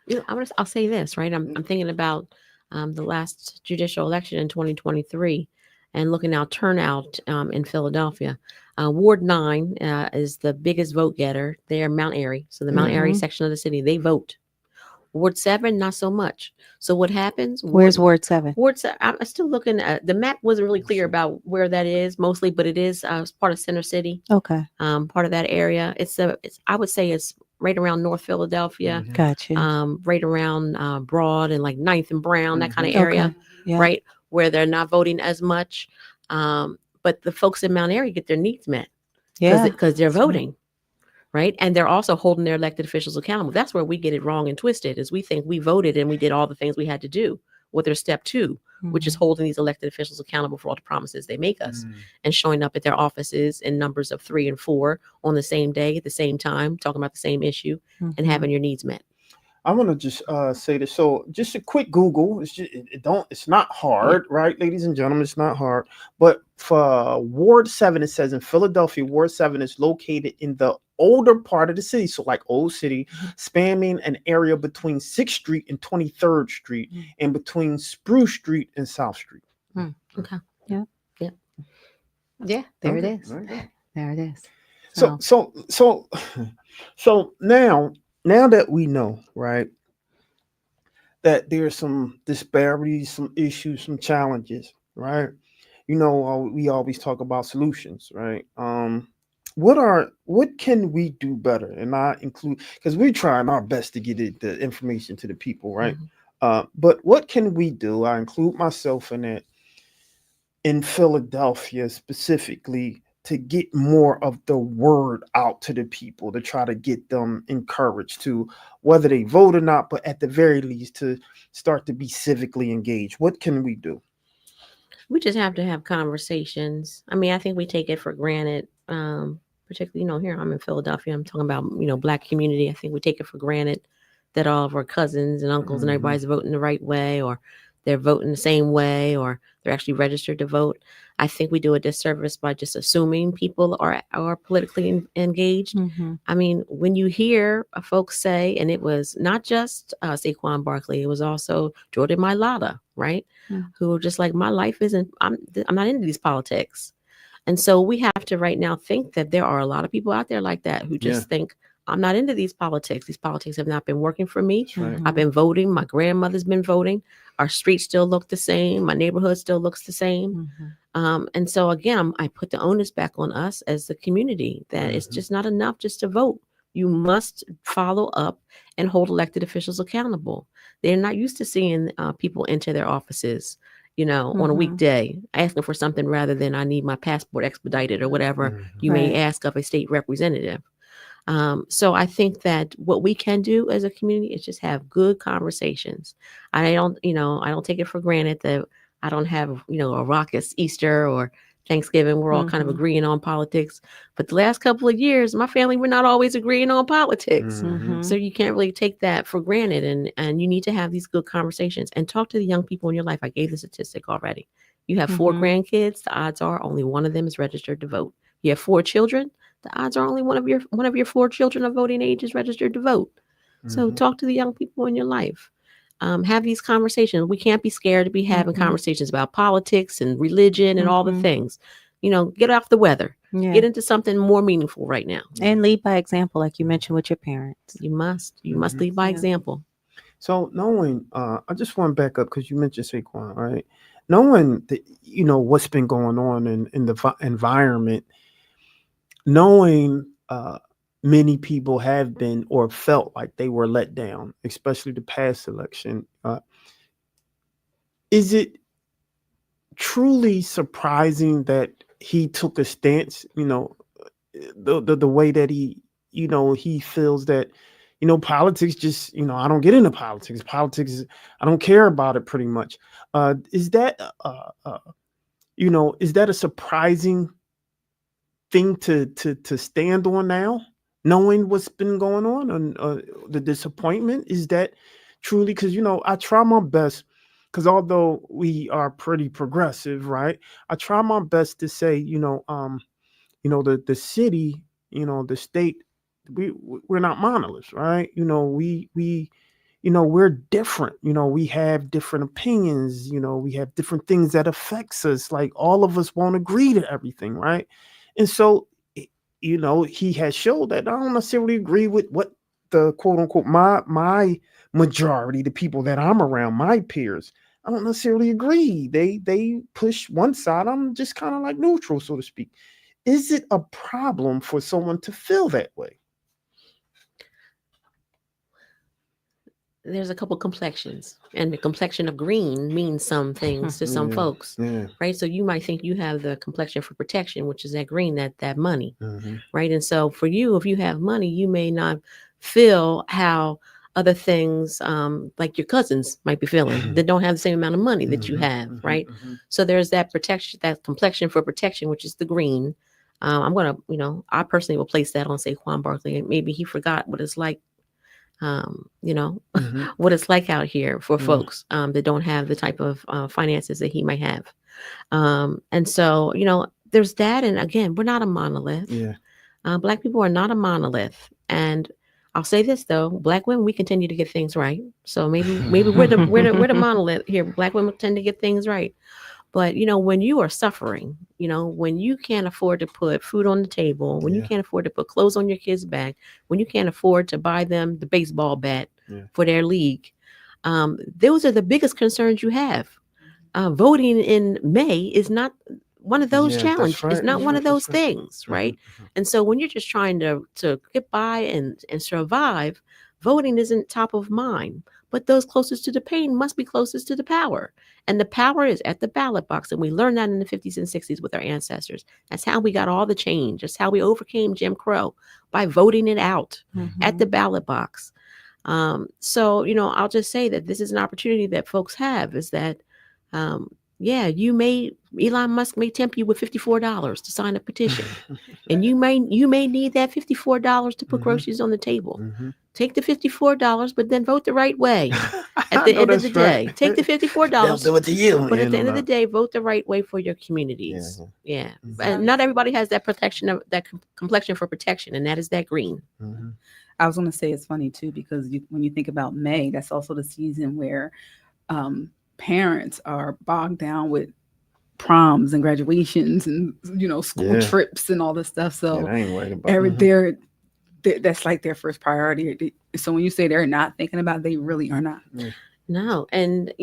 Yep. I'll say this, right? I'm thinking about the last judicial election in 2023 and looking at turnout in Philadelphia. Ward 9 is the biggest vote getter. They're Mount Airy. So the Mount Airy section of the city, they vote. Ward 7, not so much. So what happens? Where's Ward 7? Ward 7, I'm still looking at the map. Wasn't really clear about where that is mostly, but it is part of Center City. Okay. Part of that area. It's I would say it's right around North Philadelphia. Gotcha. Right around Broad and like 9th and Brown, that kind of area, Okay. Yeah. right? Where they're not voting as much. But the folks in Mount Airy get their needs met Yeah. because they're voting, right? And they're also holding their elected officials accountable. That's where we get it wrong and twisted, is we think we voted and we did all the things we had to do with their step 2, which is holding these elected officials accountable for all the promises they make us and showing up at their offices in numbers of 3 and 4 on the same day at the same time, talking about the same issue and having your needs met. I want to just say this. So just a quick Google. It's just, it's not hard, right, ladies and gentlemen? It's not hard. But for Ward 7, it says in Philadelphia, Ward 7 is located in the older part of the city. So like Old City, spanning an area between 6th Street and 23rd Street and between Spruce Street and South Street. Okay. Yeah. Yeah. Yeah. There it Okay, is. there you go. There it is. So now that we know, right, that there's some disparities, some issues, some challenges, right? You know, we always talk about solutions, right? What can we do better? And I include, because we're trying our best to get the information to the people, right? But what can we do? I include myself in it, in Philadelphia specifically, to get more of the word out to the people, to try to get them encouraged to, whether they vote or not, but at the very least to start to be civically engaged. What can we do? We just have to have conversations. I mean, I think we take it for granted, particularly, here I'm in Philadelphia. I'm talking about, Black community. I think we take it for granted that all of our cousins and uncles and everybody's voting the right way, or they're voting the same way, or they're actually registered to vote. I think we do a disservice by just assuming people are politically engaged. I mean, when you hear folks say, and it was not just Saquon Barkley, it was also Jordan Mailata, right? Who are just like, my life isn't, I'm not into these politics. And so we have to right now think that there are a lot of people out there like that who just think, I'm not into these politics. These politics have not been working for me. Right. I've been voting. My grandmother's been voting. Our streets still look the same. My neighborhood still looks the same. And so again, I put the onus back on us as the community that it's just not enough just to vote. You must follow up and hold elected officials accountable. They're not used to seeing people enter their offices, on a weekday, asking for something rather than I need my passport expedited or whatever you may ask of a state representative. So I think that what we can do as a community is just have good conversations. I don't take it for granted that I don't have, a raucous Easter or Thanksgiving. We're all kind of agreeing on politics. But the last couple of years, my family, we're not always agreeing on politics. So you can't really take that for granted. And you need to have these good conversations and talk to the young people in your life. I gave the statistic already. You have 4 grandkids. The odds are only one of them is registered to vote. You have 4 children. The odds are only one of your 4 children of voting age is registered to vote. So talk to the young people in your life. Have these conversations. We can't be scared to be having conversations about politics and religion and all the things. Get off the weather. Get into something more meaningful right now. And lead by example, like you mentioned with your parents. You must lead by example. So knowing, I just want to back up because you mentioned Saquon, right? Knowing that, what's been going on in the environment, knowing many people have been or felt like they were let down, especially the past election. Is it truly surprising that he took a stance, the way that he feels that, politics just, I don't get into politics. Politics, I don't care about it pretty much. Is that a surprising thing to stand on now? knowing what's been going on and the disappointment? Is that truly, because I try my best, because although we are pretty progressive, right, I try my best to say, the city, the state, we're not monoliths, right? We're different. We have different opinions. We have different things that affects us. Like, all of us won't agree to everything, right? And so, he has showed that I don't necessarily agree with what the quote unquote my majority, the people that I'm around, my peers. I don't necessarily agree. They push one side. I'm just kind of like neutral, so to speak. Is it a problem for someone to feel that way? There's a couple complexions, and the complexion of green means some things to some folks, right? So you might think you have the complexion for protection, which is that green, that money, right? And so for you, if you have money, you may not feel how other things, like your cousins might be feeling that don't have the same amount of money that you have, right? So there's that protection, that complexion for protection, which is the green. I'm gonna, I personally will place that on Saquon Barkley. Maybe he forgot what it's like. What it's like out here for folks that don't have the type of finances that he might have. And so, there's that. And again, we're not a monolith. Black people are not a monolith. And I'll say this though, Black women, we continue to get things right. So maybe we're the monolith here. Black women tend to get things right. But, when you are suffering, when you can't afford to put food on the table, when you can't afford to put clothes on your kids' back, when you can't afford to buy them the baseball bat for their league, those are the biggest concerns you have. Voting in May is not one of those challenges. Right. It's not one of those things, right? And so when you're just trying to get by and survive, voting isn't top of mind. But those closest to the pain must be closest to the power. And the power is at the ballot box. And we learned that in the 50s and 60s with our ancestors. That's how we got all the change. That's how we overcame Jim Crow, by voting it out at the ballot box. So, I'll just say that this is an opportunity that folks have, is that, Elon Musk may tempt you with $54 to sign a petition. And you may need that $54 to put groceries on the table. Take the $54, but then vote the right way. At the end of the day, take the $54. They'll do it to you. But at the end of the day, vote the right way for your communities. And not everybody has that protection, of that complexion for protection, and that is that green. I was going to say it's funny too, because when you think about May, that's also the season where parents are bogged down with proms and graduations and school trips and all this stuff. So I ain't worried about that's like their first priority. So when you say they're not thinking about it, they really are not. No. And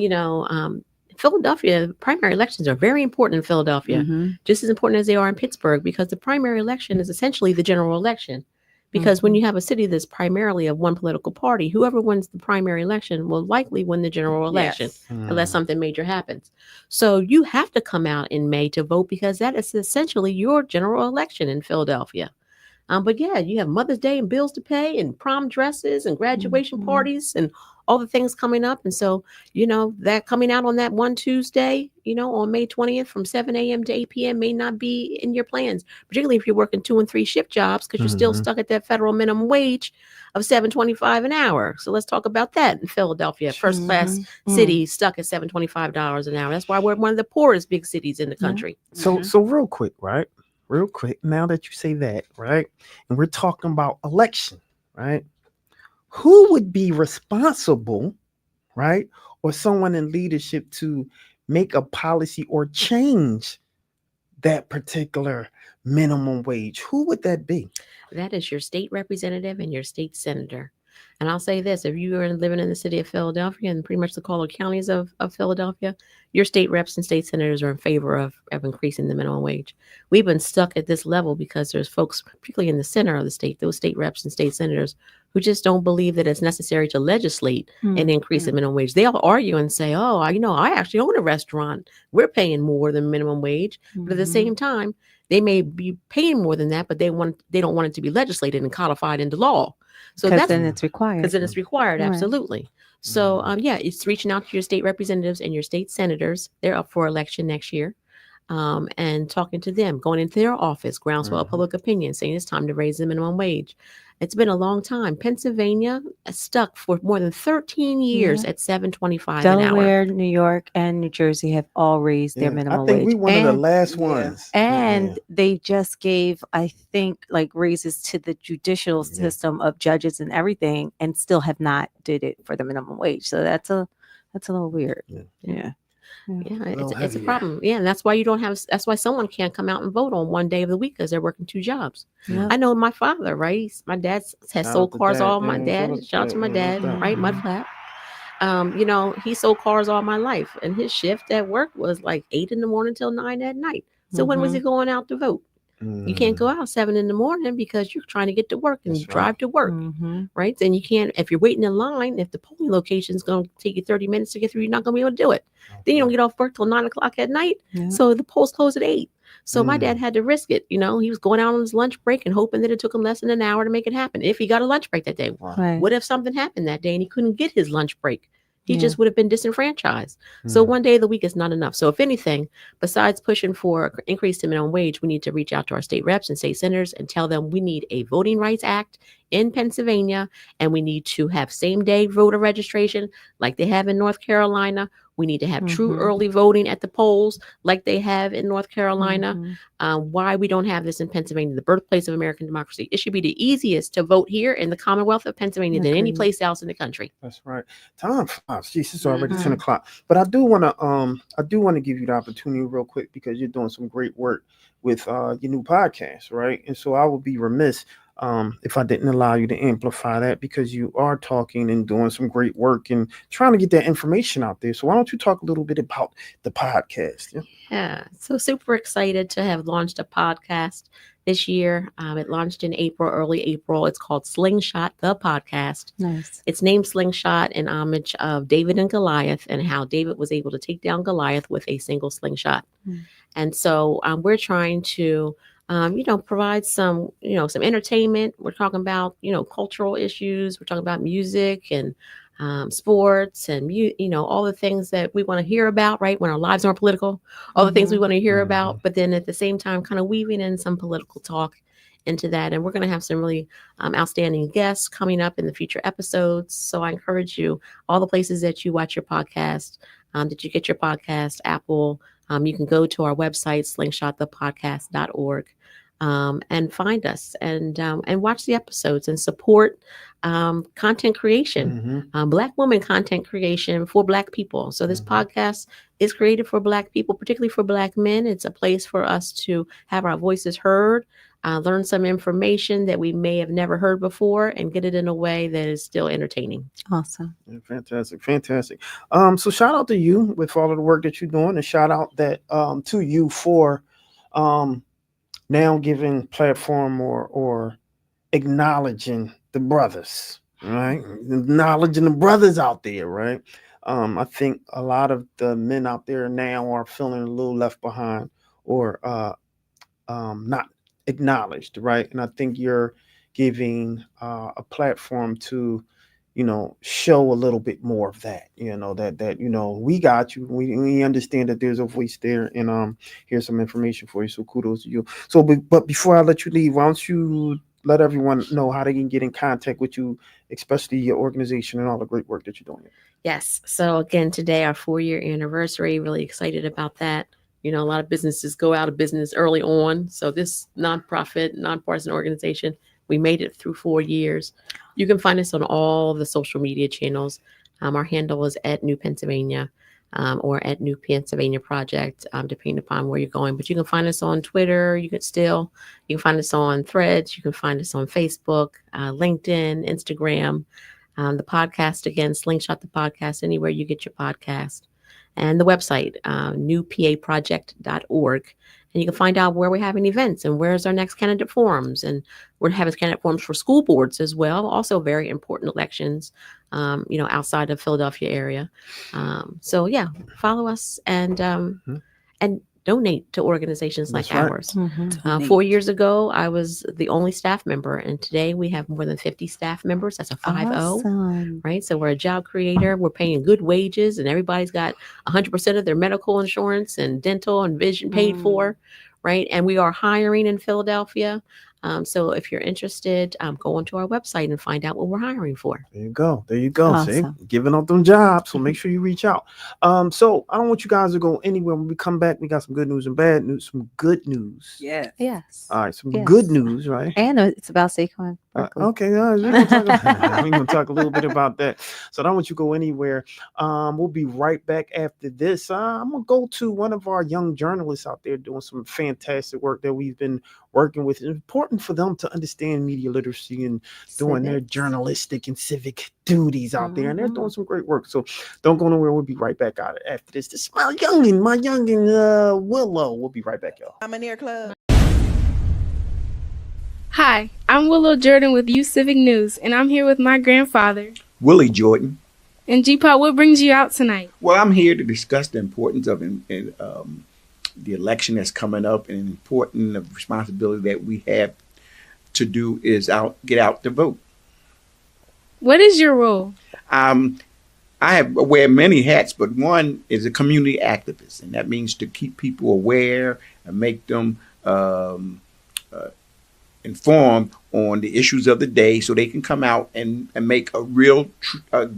Philadelphia, primary elections are very important in Philadelphia, just as important as they are in Pittsburgh, because the primary election is essentially the general election. Because when you have a city that's primarily of one political party, whoever wins the primary election will likely win the general election, unless something major happens. So you have to come out in May to vote, because that is essentially your general election in Philadelphia. But you have Mother's Day and bills to pay and prom dresses and graduation parties and all the things coming up. And so, that coming out on that one Tuesday, on May 20th from 7 a.m. to 8 p.m. may not be in your plans, particularly if you're working 2 and 3 shift jobs, because you're still stuck at that federal minimum wage of $7.25 an hour. So let's talk about that in Philadelphia, first class city, stuck at $7.25 an hour. That's why we're one of the poorest big cities in the country. So real quick, right? Real quick, now that you say that, right? And we're talking about election, right? Who would be responsible, right? Or someone in leadership to make a policy or change that particular minimum wage? Who would that be? That is your state representative and your state senator. And I'll say this, if you are living in the city of Philadelphia and pretty much the Collier counties of Philadelphia, your state reps and state senators are in favor of increasing the minimum wage. We've been stuck at this level because there's folks, particularly in the center of the state, those state reps and state senators, who just don't believe that it's necessary to legislate and increase the minimum wage. They'll argue and say, I actually own a restaurant. We're paying more than minimum wage. But at the same time, they may be paying more than that, but they don't want it to be legislated and codified into law. So that's then it's required. Because then it's required, absolutely. So it's reaching out to your state representatives and your state senators. They're up for election next year. And talking to them, going into their office, groundswell of public opinion, saying it's time to raise the minimum wage. It's been a long time. Pennsylvania stuck for more than 13 years at $7.25 an hour. Delaware, New York, and New Jersey have all raised their I minimum think wage. we one of the last Yeah. ones. And they just gave, I think, like raises to the judicial Yeah. system of judges and everything, and still have not did it for the minimum wage. So that's a little weird. Yeah. Yeah. Yeah, Well, it's a heavy. problem. Yeah, and that's why you don't have. That's why someone can't come out and vote on one day of the week because they're working 2 jobs. Yeah. I know my father, right? My dad has Shout sold out to cars Dad. all my Yeah, dad. Shout out to my dad, no doubt. right? Mudflap. You know, he sold cars all my life, and his shift at work was like 8 in the morning till 9 at night. So when was he going out to vote? You can't go out 7 in the morning because you're trying to get to work and That's drive right. to work, right? Then you can't, if you're waiting in line, if the polling location is going to take you 30 minutes to get through, you're not going to be able to do it. Then you don't get off work till 9 o'clock at night. Yeah. So the polls close at 8. So my Mm. dad had to risk it. You know, he was going out on his lunch break and hoping that it took him less than an hour to make it happen. If he got a lunch break that day, Wow. Right. what if something happened that day and he couldn't get his lunch break? He Yeah. just would have been disenfranchised. So Mm. one day of the week is not enough. So if anything, besides pushing for increase in minimum wage, we need to reach out to our state reps and state senators and tell them we need a Voting Rights Act in Pennsylvania, and we need to have same-day voter registration like they have in North Carolina. We need to have true Mhm. early voting at the polls like they have in North Carolina. Mhm. Why we don't have this in Pennsylvania, the birthplace of American democracy. It should be the easiest to vote here in the Commonwealth of Pennsylvania than any Agreed. place else in the country. That's right. Time flies. Jeez, it's already Mhm. 10 o'clock. But I do want to give you the opportunity real quick because you're doing some great work with your new podcast, right? And so I would be remiss if I didn't allow you to amplify that because you are talking and doing some great work and trying to get that information out there. So why don't you talk a little bit about the podcast? Yeah. Yeah, so super excited to have launched a podcast this year. It launched in April, early April. It's called Slingshot, the podcast. Nice. It's named Slingshot in homage of David and Goliath and how David was able to take down Goliath with a single slingshot. Mm. And so we're trying to, provide some entertainment. We're talking about, cultural issues. We're talking about music and sports and, all the things that we want to hear about, right? When our lives aren't political, all the things we want to hear about, but then at the same time, kind of weaving in some political talk into that. And we're going to have some really outstanding guests coming up in the future episodes. So I encourage you, all the places that you watch your podcast, that you get your podcast, Apple, you can go to our website, slingshotthepodcast.org, and find us and watch the episodes and support content creation, Black woman content creation for Black people. So this podcast is created for Black people, particularly for Black men. It's a place for us to have our voices heard, learn some information that we may have never heard before, and get it in a way that is still entertaining. Awesome. Yeah, fantastic. So shout out to you with all of the work that you're doing, and shout out that to you for now giving platform or acknowledging the brothers, right? Acknowledging the brothers out there, right? I think a lot of the men out there now are feeling a little left behind or not acknowledged, right? And I think you're giving a platform to, show a little bit more of that, that we got you. We understand that there's a voice there, and here's some information for you. So kudos to you. So, but before I let you leave, why don't you let everyone know how they can get in contact with you, especially your organization and all the great work that you're doing. Yes. So again, today, our 4-year anniversary, really excited about that. A lot of businesses go out of business early on. So this nonprofit, nonpartisan organization, we made it through 4 years. You can find us on all the social media channels. Our handle is at New Pennsylvania or at New Pennsylvania Project, depending upon where you're going. But you can find us on Twitter. You can find us on Threads. You can find us on Facebook, LinkedIn, Instagram. The podcast, again, Slingshot the Podcast, anywhere you get your podcast. And the website, newpaproject.org. And you can find out where we're having events and where's our next candidate forums. And we're having candidate forums for school boards as well. Also very important elections, outside of Philadelphia area. So follow us and donate to organizations like ours. 4 years ago, I was the only staff member, and today we have more than 50 staff members. That's a 50, Awesome. right? So we're a job creator. We're paying good wages, and everybody's got 100% of their medical insurance and dental and vision paid for, right? And we are hiring in Philadelphia. So if you're interested, go onto our website and find out what we're hiring for. There you go. There you go. Awesome. See, giving up them jobs. So make sure you reach out. So I don't want you guys to go anywhere. When we come back, we got some good news and bad news. Some good news. Yeah. Yes. All right. Some Yes. good news, right? And it's about Saquon Barkley. Okay, we're gonna talk a little bit about that. So I don't want you to go anywhere. We'll be right back after this. I'm gonna go to one of our young journalists out there doing some fantastic work that we've been working with. It's important for them to understand media literacy and doing their Civics. journalistic and civic duties out there, and they're doing Mhm. some great work. So don't go nowhere. We'll be right back out after this. This is my youngin, Willow. We'll be right back, y'all. I'm in their club. Hi, I'm Willow Jordan with Youth Civic News, and I'm here with my grandfather. Willie Jordan. And G-Pop, what brings you out tonight? Well, I'm here to discuss the importance of the election that's coming up, and important of responsibility that we have to do is get out to vote. What is your role? I wear many hats, but one is a community activist, and that means to keep people aware and make them informed on the issues of the day, so they can come out and make a real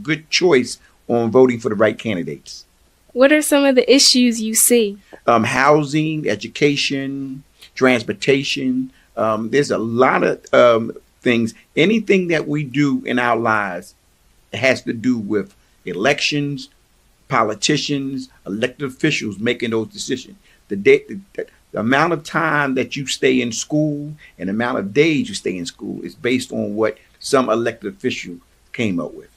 good choice on voting for the right candidates. What are some of the issues you see? Housing, education, transportation. There's a lot of things. Anything that we do in our lives has to do with elections, politicians, elected officials making those decisions. The amount of time that you stay in school and the amount of days you stay in school is based on what some elected official came up with.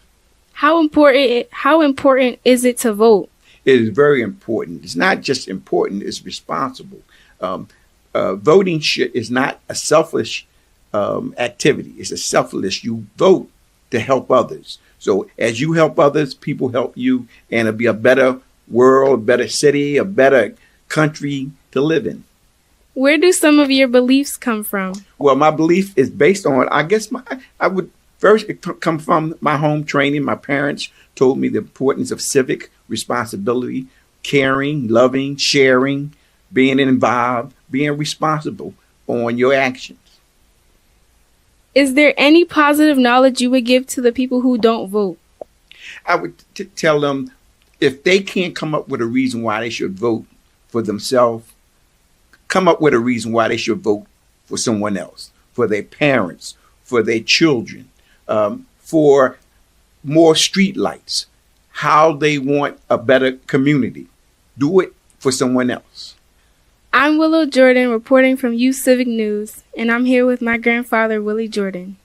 How important is it to vote? It is very important. It's not just important, it's responsible. Voting is not a selfish activity. It's a selfless. You vote to help others. So as you help others, people help you, and it'll be a better world, a better city, a better country to live in. Where do some of your beliefs come from? Well, my belief is based on, I would first come from my home training. My parents told me the importance of civic responsibility, caring, loving, sharing, being involved, being responsible on your actions. Is there any positive knowledge you would give to the people who don't vote? I would tell them, if they can't come up with a reason why they should vote for themselves, come up with a reason why they should vote for someone else, for their parents, for their children, for more street lights, how they want a better community. Do it for someone else. I'm Willow Jordan reporting from Youth Civic News, and I'm here with my grandfather, Willie Jordan.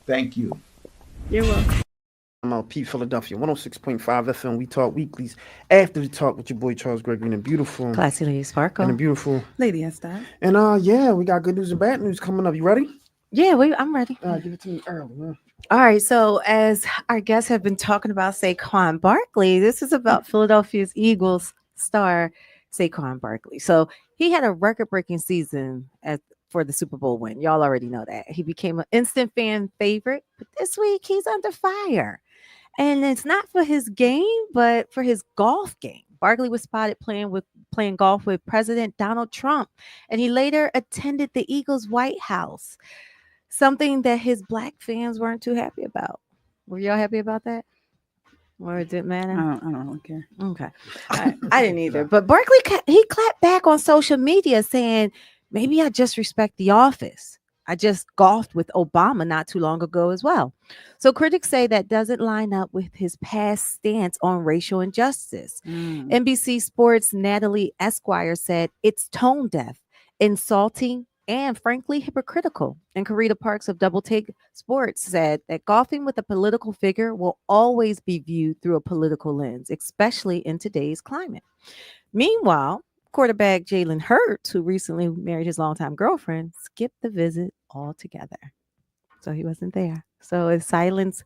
Thank you. You're welcome. I'm out Pete, Philadelphia, 106.5 FM. We talk weeklies after the talk with your boy Charles Gregory and the beautiful Classy Lady Sparkle. and the beautiful. Lady Esther. And yeah, we got good news and bad news coming up. You ready? Yeah, I'm ready. Give it to me early. Man. All right. So as our guests have been talking about Saquon Barkley, this is about Philadelphia's Eagles star Saquon Barkley. So he had a record-breaking season for the Super Bowl win. Y'all already know that. He became an instant fan favorite, but this week he's under fire. And it's not for his game, but for his golf game. Barkley was spotted playing golf with President Donald Trump, and he later attended the Eagles' White House, something that his Black fans weren't too happy about. Were y'all happy about that? Or it didn't matter? I don't really care. Okay. I didn't either. But Barkley, he clapped back on social media saying, maybe I just respect the office. I just golfed with Obama not too long ago as well. So critics say that doesn't line up with his past stance on racial injustice. NBC Sports' Natalie Esquire said it's tone deaf, insulting, and frankly hypocritical. And Karita Parks of Double Take Sports said that golfing with a political figure will always be viewed through a political lens, especially in today's climate. Meanwhile, quarterback Jalen Hurts, who recently married his longtime girlfriend, skipped the visit altogether. So he wasn't there. So does silence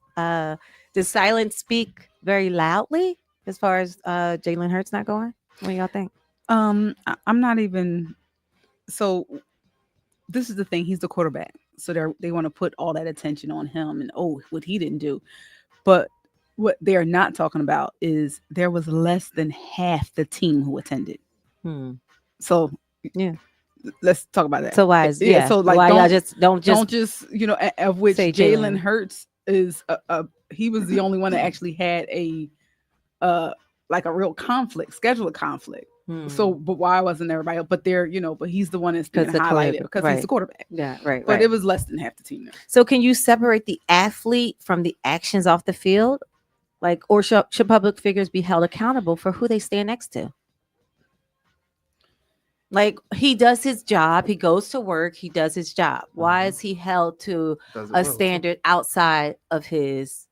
speak very loudly as far as Jalen Hurts not going? What do y'all think? I'm not even. So this is the thing. He's the quarterback. So they want to put all that attention on him and what he didn't do. But what they're not talking about is there was less than half the team who attended. Hmm. So Yeah. let's talk about that. So why is So like why y'all don't just of which say Jalen Jalen. Hurts is he was the only one that actually had a like a real conflict, scheduled conflict. So, but why wasn't everybody else? But they're, but he's the one that's being highlighted because he's the quarterback. Yeah, right. But it was less than half the team there. So can you separate the athlete from the actions off the field? Like, or should public figures be held accountable for who they stand next to? Like, he does his job, he goes to work, he does his job. Why is he held to a standard outside of his?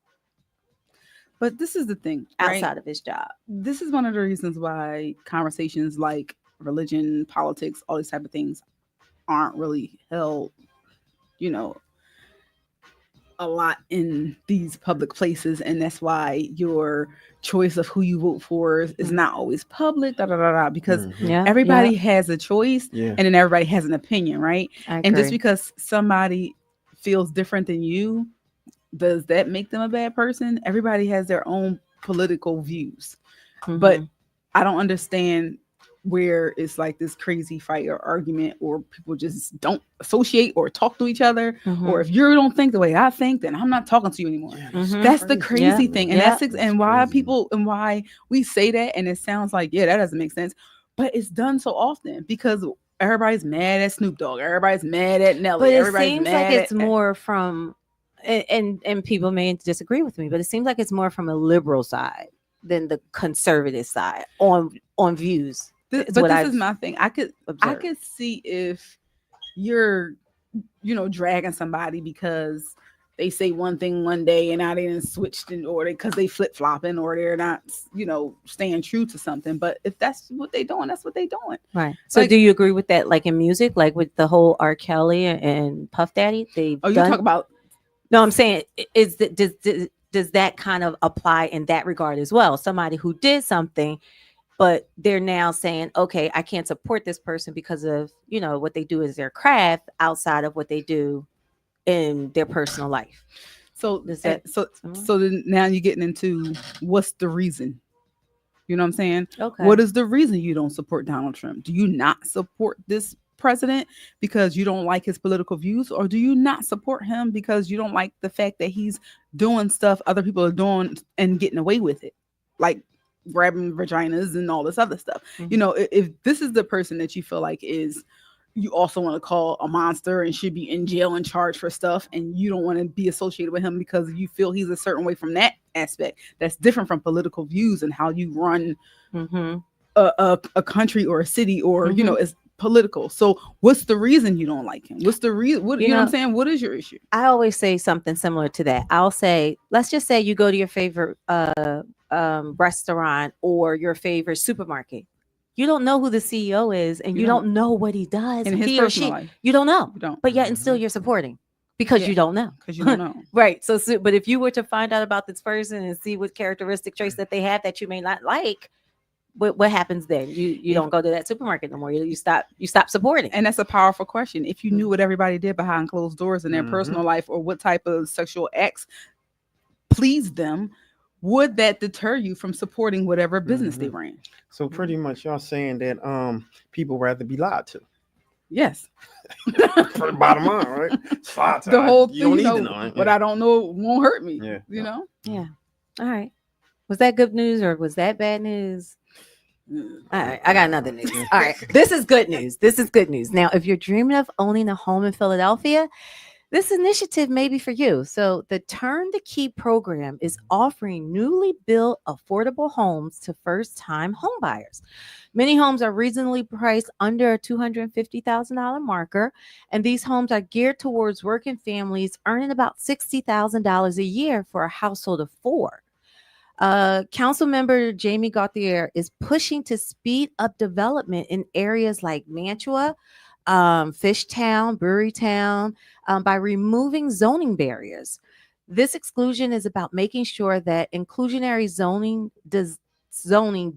But this is the thing, outside of his job. This is one of the reasons why conversations like religion, politics, all these type of things aren't really held, a lot in these public places. And that's why your choice of who you vote for is not always public, because everybody has a choice and then everybody has an opinion, right? And just because somebody feels different than you, does that make them a bad person? Everybody has their own political views. But I don't understand where it's like this crazy fight or argument, or people just don't associate or talk to each other. Or if you don't think the way I think, then I'm not talking to you anymore. That's the crazy thing. And that's and why people and why we say that. And it sounds like, that doesn't make sense. But it's done so often because everybody's mad at Snoop Dogg. Everybody's mad at Nelly. But it seems like it's more from, and people may disagree with me, but it seems like it's more from a liberal side than the conservative side on views. But this is my thing. I could see if you're, dragging somebody because they say one thing one day and now they didn't switch in order because they flip flopping or they're not, staying true to something. But if that's what they're doing, that's what they're doing. Right. So do you agree with that? Like in music, like with the whole R. Kelly and Puff Daddy, you talk about. No, I'm saying does that kind of apply in that regard as well? Somebody who did something, but they're now saying, okay, I can't support this person because of, what they do is their craft outside of what they do in their personal life. So then now you're getting into what's the reason? You know what I'm saying? Okay. What is the reason you don't support Donald Trump? Do you not support this president because you don't like his political views, or do you not support him because you don't like the fact that he's doing stuff other people are doing and getting away with it, like grabbing vaginas and all this other stuff? If this is the person that you feel like is, you also want to call a monster and should be in jail and charged for stuff, and you don't want to be associated with him because you feel he's a certain way from that aspect, that's different from political views and how you run a country or a city, or it's political. So what's the reason you don't like him? What's the reason? What you know what I'm saying? What is your issue? I always say something similar to that. I'll say, let's just say you go to your favorite restaurant or your favorite supermarket. You don't know who the CEO is, and you don't know what he does. In his he or she, life. you don't know. You don't. But yet, and still, you're supporting because you don't know. Because you don't know. Right. So, but if you were to find out about this person and see what characteristic traits that they have that you may not like, what happens then? You don't go to that supermarket no more. You stop supporting. And that's a powerful question. If you knew what everybody did behind closed doors in their personal life, or what type of sexual acts pleased them, would that deter you from supporting whatever business they ran? So pretty much y'all saying that people rather be lied to. Yes. For the bottom line, right? It's lied to. The whole thing, you don't need to know it. What I don't know won't hurt me. Yeah. You know? Yeah. All right. Was that good news or was that bad news? All right, I got another news. All right, this is good news. This is good news. Now, if you're dreaming of owning a home in Philadelphia, this initiative may be for you. So the Turn the Key program is offering newly built affordable homes to first-time home buyers. Many homes are reasonably priced under a $250,000 marker, and these homes are geared towards working families earning about $60,000 a year for a household of four. Council member Jamie Gauthier is pushing to speed up development in areas like Mantua, Fishtown, Brewerytown, by removing zoning barriers. This exclusion is about making sure that inclusionary zoning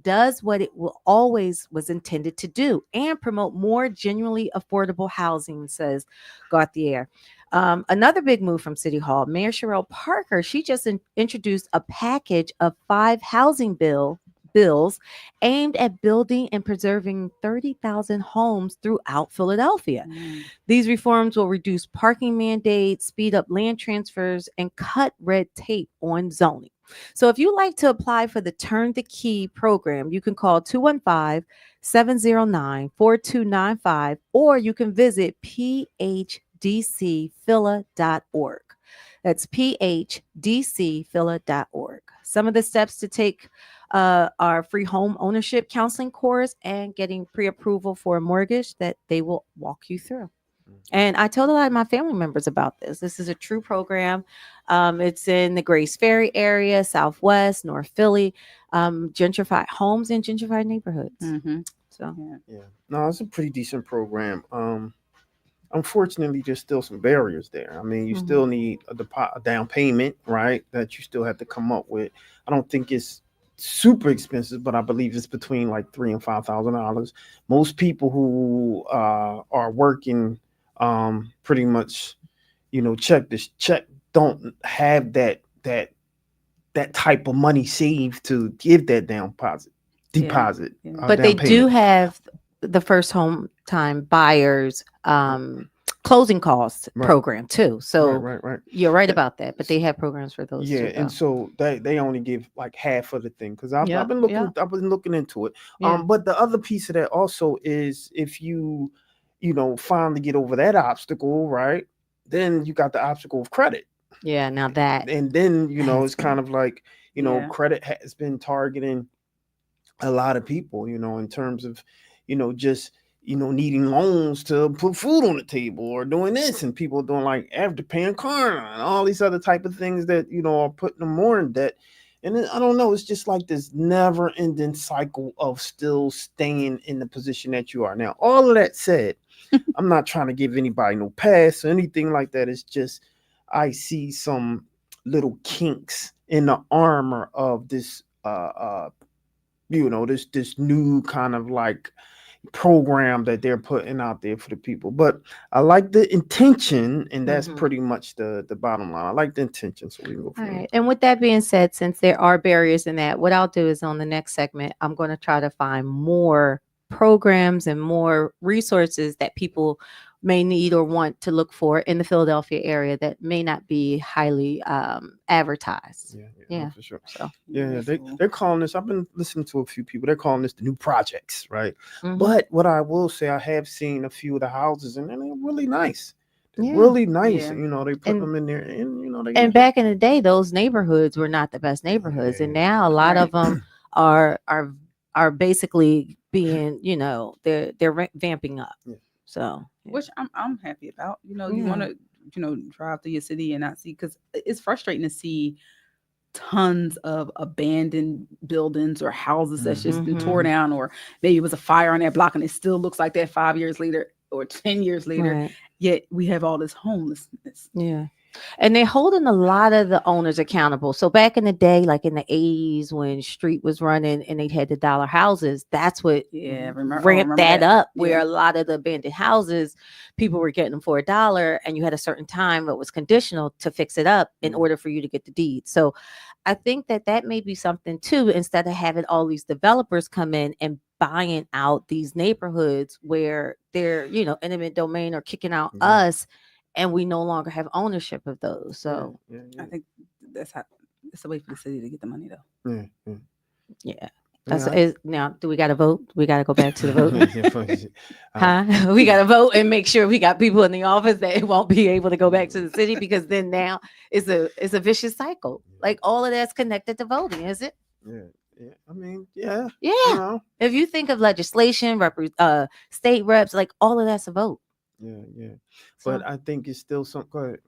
does what it will always was intended to do and promote more genuinely affordable housing, says Gauthier. Another big move from City Hall, Mayor Sherelle Parker, she just introduced a package of 5 housing bill bills aimed at building and preserving 30,000 homes throughout Philadelphia. These reforms will reduce parking mandates, speed up land transfers, and cut red tape on zoning. So if you like to apply for the Turn the Key program, you can call 215-709-4295, or you can visit phdcphila.org. That's phdcphila.org. Some of the steps to take are free home ownership counseling course and getting pre-approval for a mortgage that they will walk you through. And I told a lot of my family members about this. This is a true program. It's in the Grace Ferry area, Southwest, North Philly, gentrified homes in gentrified neighborhoods. So, no, it's a pretty decent program. Unfortunately, there's still some barriers there. I mean, you still need a down payment, right? That you still have to come up with. I don't think it's super expensive, but I believe it's between like $3,000 and $5,000. Most people who are working pretty much, check don't have that type of money saved to give that deposit. But they do have the first home time buyers closing costs program too. So right. You're right about that, but they have programs for those too. And so they only give like half of the thing, because I've been looking into it. But the other piece of that also is, if you finally get over that obstacle, right, then you got the obstacle of credit. Now that, and then it's kind of like credit has been targeting a lot of people, in terms of just needing loans to put food on the table, or doing this, and people doing like after-paying car and all these other type of things that are putting them more in debt. And then, I don't know, it's just like this never-ending cycle of still staying in the position that you are now. All of that said, I'm not trying to give anybody no pass or anything like that. It's just, I see some little kinks in the armor of this this new kind of like program that they're putting out there for the people. But I like the intention, and that's pretty much the bottom line. I like the intention, so we can go from there. And with that being said, since there are barriers in that, what I'll do is, on the next segment, I'm going to try to find more programs and more resources that people may need or want to look for in the Philadelphia area that may not be highly advertised. Yeah, for sure. So they're calling this. I've been listening to a few people. They're calling this the new projects, right? But what I will say, I have seen a few of the houses, and they're really nice. Really nice. They put them in there, and back in the day, those neighborhoods were not the best neighborhoods, and now a lot of them are basically being, they're vamping up. So, which I'm happy about. You want to drive through your city and not see, because it's frustrating to see tons of abandoned buildings or houses that's just been torn down, or maybe it was a fire on that block and it still looks like that 5 years later or 10 years later. Yet we have all this homelessness. And they're holding a lot of the owners accountable. So back in the day, like in the 80s, when Street was running and they had the dollar houses, that's what ramped that up, where a lot of the abandoned houses, people were getting them for $1, and you had a certain time that was conditional to fix it up in order for you to get the deed. So I think that may be something too, instead of having all these developers come in and buying out these neighborhoods where they're, eminent domain or kicking out us, and we no longer have ownership of those. So I think it's a way for the city to get the money, though. Now, do we got to vote? We got to go back to the vote. We got to vote and make sure we got people in the office that won't be able to go back to the city, because then now it's a vicious cycle. Like, all of that's connected to voting, is it? I mean, If you think of legislation, state reps, like all of that's a vote. But I think it's still some. Go ahead.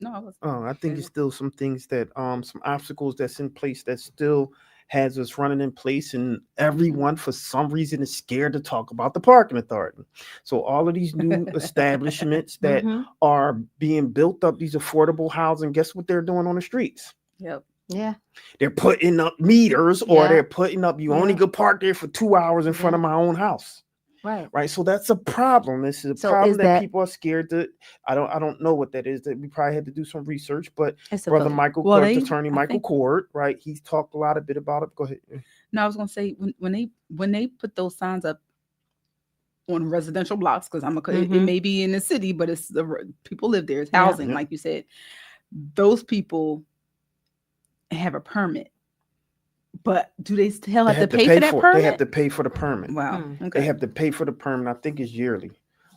No, I think it's still some things that some obstacles that's in place that still has us running in place, and everyone for some reason is scared to talk about the parking authority. So all of these new establishments that are being built up, these affordable housing, guess what they're doing on the streets? They're putting up meters, or they're putting up, you only could park there for 2 hours in front of my own house. Right. So that's a problem. This is a So problem is that that- people are scared to. I don't know what that is. That we probably had to do some research. But It's a brother vote. Michael Well, Court, they- attorney I Michael think- Court, right? He's talked a lot a bit about it. Go ahead. No, I was gonna say when they put those signs up on residential blocks, because it Mhm. may be in the city, but it's people live there. It's Yeah. housing, Yeah. like you said. Those people have a permit, but do they still They have to pay for that permit? They have to pay for the permit. Wow. Hmm. Okay. They have to pay for the permit. I think it's yearly,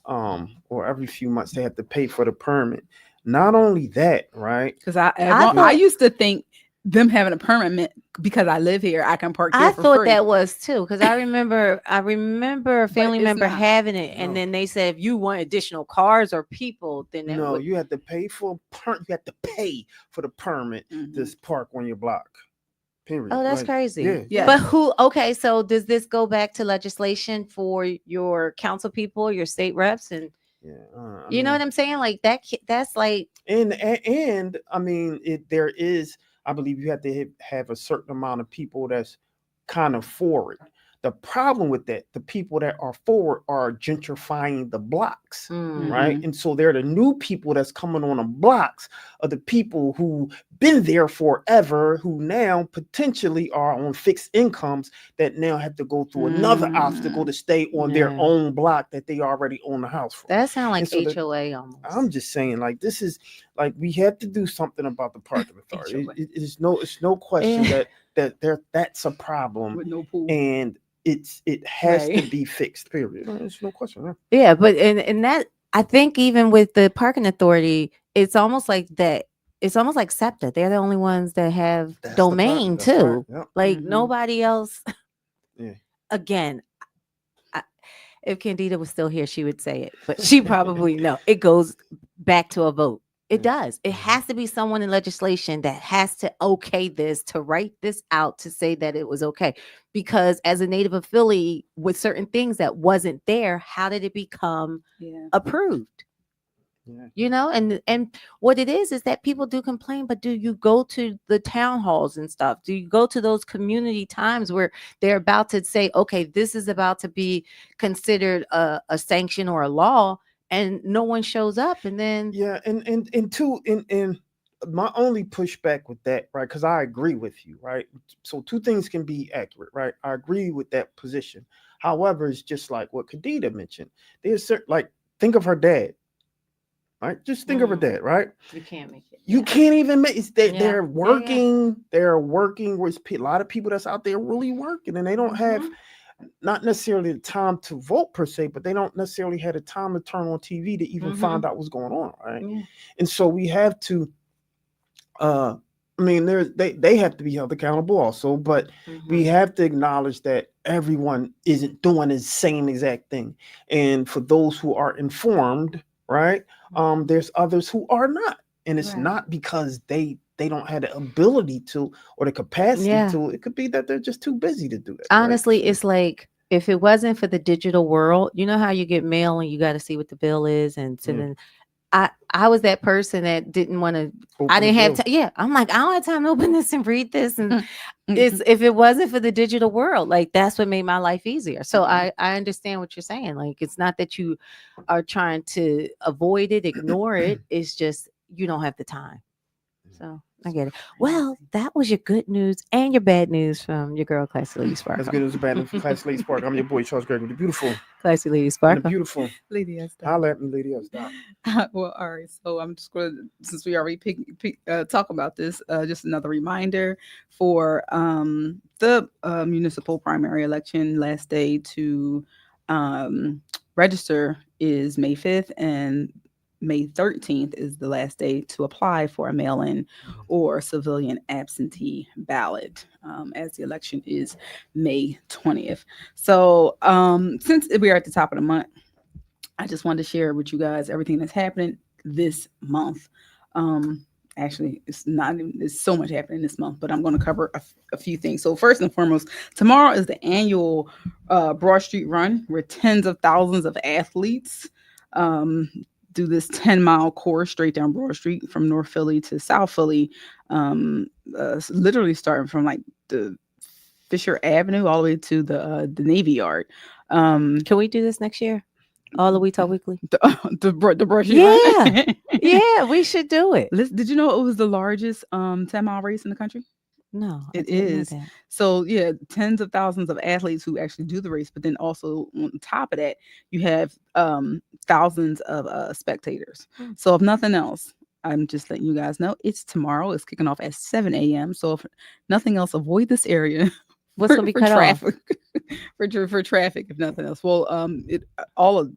or every few months they have to pay for the permit. Not only that, right? Because I I thought- used to think them having a permit meant because I live here, I can park here I for thought free. that was too, because I remember a family it's member not. having it, and No. then they said if you want additional cars or people, then that No, would, you have to pay for You have to pay for the permit Mhm. to park on your block. Period. oh, that's Like, crazy. Yeah. Yeah. But who? Okay, so does this go back to legislation for your council people, your state reps, and Yeah. you know what I'm saying? Like that. That's like And I mean, there is. I believe you have to have a certain amount of people that's kind of for it. The problem with that, the people that are forward are gentrifying the blocks, right? And so they're the new people that's coming on the blocks of the people who been there forever, who now potentially are on fixed incomes that now have to go through another obstacle to stay on their Yeah. own block that they already own the house for. that sound like And so HOA almost. I'm just saying, like, this is like we have to do something about the parking authority. It's no question Yeah. that's a problem, with no pool. and it has to Right. be fixed. Period. There's no question. Yeah. Yeah, but and that I think even with the parking authority, it's almost like that. It's almost like SEPTA. They're the only ones that have That's the domain problem. That's right. too. Yep. Like Mhm. nobody else. Yeah. Again, if Candida was still here, she would say it, but she probably no. It goes back to a vote. It Yeah. does. It has to be someone in legislation that has to okay this, to write this out, to say that it was okay. Because as a native of Philly, with certain things that wasn't there, how did it become Yeah. approved? Yeah. You know, and what it is that people do complain, but do you go to the town halls and stuff? Do you go to those community times where they're about to say, okay, this is about to be considered a sanction or a law, and no one shows up, and then Yeah, and two, and my only pushback with that, right? Because I agree with you, right? So two things can be accurate, right? I agree with that position. However, it's just like what Khadija mentioned. There's certain, like, think of her dad, right? Just think of her dad, right? you can't make it. You can't even make it's Yeah. they're Yeah, working, they're working with a lot of people that's out there really working, and they don't have not necessarily the time to vote per se, but they don't necessarily have the time to turn on TV to even find out what's going on, right? Yeah. And so we have to I mean, they have to be held accountable also, but we have to acknowledge that everyone isn't doing the same exact thing. And for those who are informed, right, there's others who are not. And it's Right. not because they don't have the ability to or the capacity Yeah. to. It could be that they're just too busy to do that. right? Honestly, So- it's like if it wasn't for the digital world, you know how you get mail and you got to see what the bill is and send Yeah. in. I was that person that didn't want to. Open I didn't the have bill. time. Yeah, I'm like I don't have time to open this and read this, and Mm-hmm. it's if it wasn't for the digital world, like that's what made my life easier. So Mm-hmm. I understand what you're saying. Like it's not that you are trying to avoid it, ignore it. It's just you don't have the time. So I get it. Well, that was your good news and your bad news from your girl, Classy Lady Spark. That's good as a bad news for Class Lady Spark. I'm your boy Charles Gregory, the beautiful, Classy Lady and Spark. the beautiful. Lady has that. Holla at me, lady. Stop. Well, all right. So I'm just going to, since we already talk about this, just another reminder for the municipal primary election. Last day to register is May 5th, and May 13th is the last day to apply for a mail-in or civilian absentee ballot, as the election is May 20th. So since we are at the top of the month, I just wanted to share with you guys everything that's happening this month. Actually, it's so much happening this month, but I'm going to cover a few things. So first and foremost, tomorrow is the annual Broad Street Run, where tens of thousands of athletes do this 10-mile course straight down Broad Street from North Philly to South Philly, literally starting from like the Fisher Avenue all the way to the Navy Yard. Can we do this next year? All the We Talk Weekly? The brush. Yeah. Yeah, we should do it. Did you know it was the largest 10-mile race in the country? No, It is. So yeah, tens of thousands of athletes who actually do the race, but then also on top of that, you have thousands of spectators. So if nothing else, I'm just letting you guys know it's tomorrow. It's kicking off at 7 a.m. So if nothing else, avoid this area. What's gonna be cut traffic? for traffic, if nothing else. Well, it all of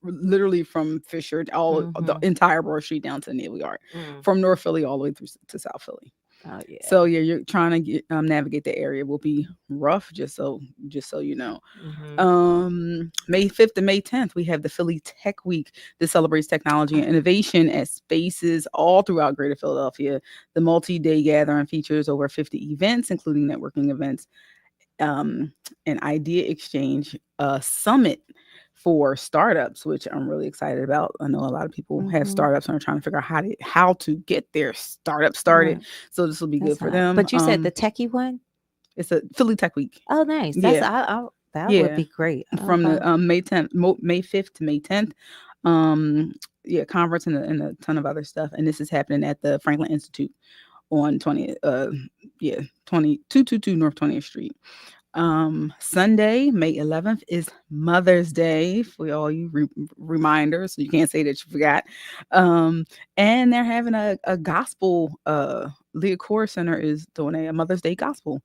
literally from Fisher, the entire Broad Street down to Neal Yard, from North Philly all the way through to South Philly. Oh yeah. So yeah, you're trying to get, navigate the area. Will be rough, just so you know. May 5th to May 10th, we have the Philly Tech Week. This celebrates technology and innovation at spaces all throughout Greater Philadelphia. The multi-day gathering features over 50 events, including networking events, an idea exchange, summit for startups, which I'm really excited about. I know a lot of people have startups and are trying to figure out how to get their startup started. So this will be good for them. But you said the techie one? It's a Philly Tech Week. Oh, nice. That would be great. From the May 5th to May 10th. Conference and a ton of other stuff. And this is happening at the Franklin Institute on 2222 North 20th Street. Sunday, May 11th is Mother's Day for all you reminders. So you can't say that you forgot. And they're having a gospel. Leah Core Center is doing a Mother's Day gospel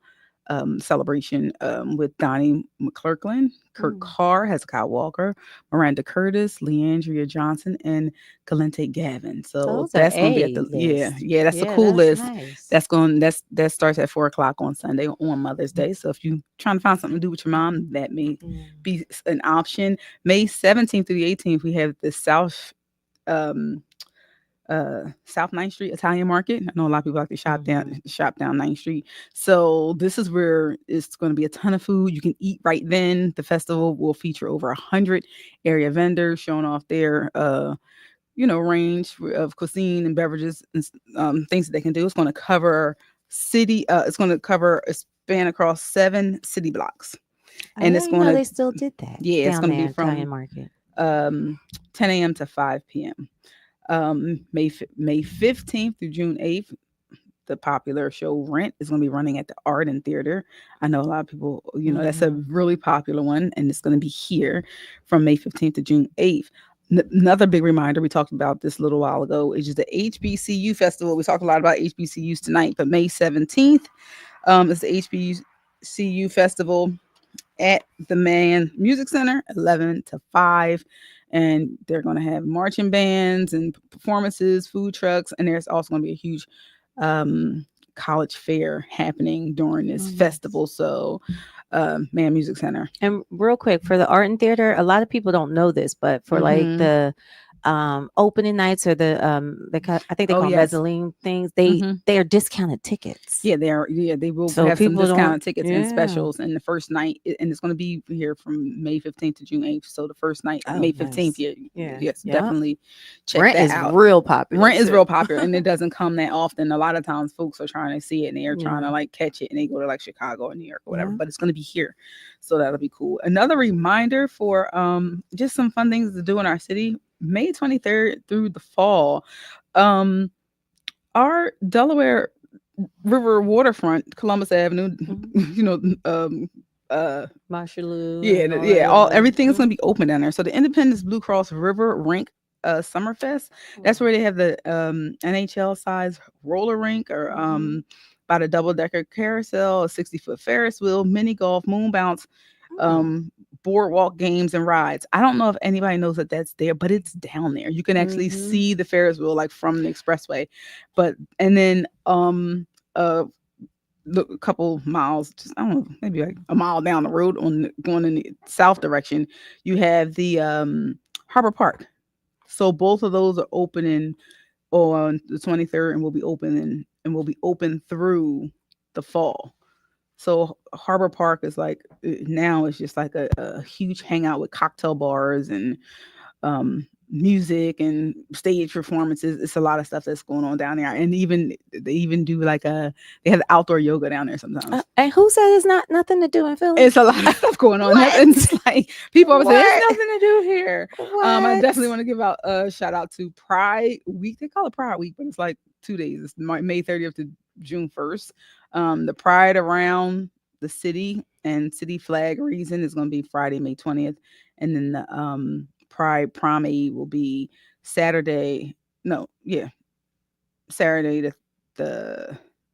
celebration with Donnie McClurkin, Kurt Carr, Hezekiah Walker, Miranda Curtis, Leandria Johnson, and Kalente Gavin. So that's going to be at the that's a cool list. Nice. That starts at 4:00 on Sunday on Mother's Day. So if you're trying to find something to do with your mom, that may be an option. May 17th through the 18th, we have the South 9th Street Italian Market. I know a lot of people like to shop down 9th Street. So this is where it's going to be a ton of food. You can eat right then. The festival will feature over 100 area vendors showing off their range of cuisine and beverages and things that they can do. It's going to cover it's going to cover a span across 7 city blocks. And it's going to they still did that. Yeah, it's going to be from Italian Market 10 a.m. to 5 p.m. May 15th through June 8th, the popular show Rent is going to be running at the Art and Theater. I know a lot of people, that's a really popular one, and it's going to be here from May 15th to June 8th. Another big reminder, we talked about this a little while ago, is just the HBCU Festival. We talked a lot about HBCUs tonight, but May 17th is the HBCU Festival at the Mann Music Center, 11 to 5. And they're going to have marching bands and performances, food trucks, and there's also going to be a huge college fair happening during this festival. So, Mann Music Center. And real quick, for the Art and Theater, a lot of people don't know this, but for like the opening nights or the I think they call mezzanine things, they are discounted tickets. Yeah, they will have some discounted tickets and specials. And the first night, and it's going to be here from May 15th to June 8th. So the first night, May 15th, definitely check Rent that is out. real popular. Rent is real popular, and it doesn't come that often. A lot of times, folks are trying to see it and they're trying to like catch it, and they go to like Chicago or New York or whatever. But it's going to be here, so that'll be cool. Another reminder for just some fun things to do in our city. May 23rd through the fall, our Delaware River waterfront, Columbus Avenue, Marshalloo, everything's gonna be open down there. So the Independence Blue Cross River Rink Summerfest, that's where they have the NHL size roller rink, or by the double-decker carousel, a 60-foot Ferris wheel, mini golf, moon bounce, boardwalk games and rides. I don't know if anybody knows that that's there, but it's down there. You can actually see the Ferris wheel like from the expressway. And then a couple miles, just I don't know, maybe like a mile down the road going in the south direction, you have the Harbor Park. So both of those are opening on the 23rd and will be open through the fall. So Harbor Park is now it's just like a huge hangout with cocktail bars and music and stage performances. It's a lot of stuff that's going on down there. And they even do like they have outdoor yoga down there sometimes. And who said there's nothing to do in Philly? It's a lot of stuff going on. And it's like people always say there's nothing to do here. I definitely want to give out a shout out to Pride Week. They call it Pride Week, but it's like 2 days. It's May 30th to June 1st. The Pride around the city and city flag reason is going to be Friday, May 20th. And then the Pride Promenade will be Saturday the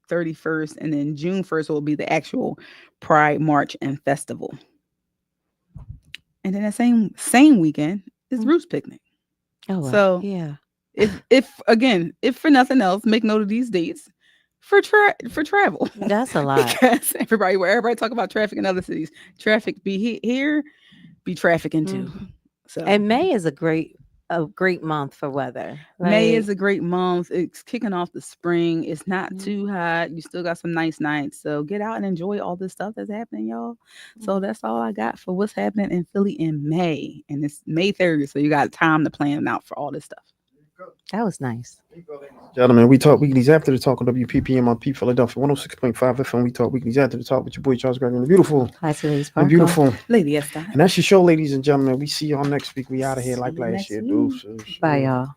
31st, and then June 1st will be the actual Pride March and Festival. And then that same weekend is Roots Picnic. Oh, wow. So yeah. If for nothing else, make note of these dates for travel. That's a lot. Because everybody talk about traffic in other cities. Traffic be here, be trafficking too. Mm-hmm. So And May is a great month for weather. May is a great month. It's kicking off the spring. It's not too hot. You still got some nice nights. So get out and enjoy all this stuff that's happening, y'all. So that's all I got for what's happening in Philly in May. And it's May 30th. So you got time to plan out for all this stuff. That was nice. Gentlemen, we talk weeklies after the talk on WPPMRP Philadelphia 106.5 FM. We talk weeklies after the talk with your boy Charles Gregory and the beautiful. Hi, Therese The Parker. beautiful. Lady Esther. And that's your show, ladies and gentlemen. We see y'all next week. We out of here like last year, dude. Bye, y'all.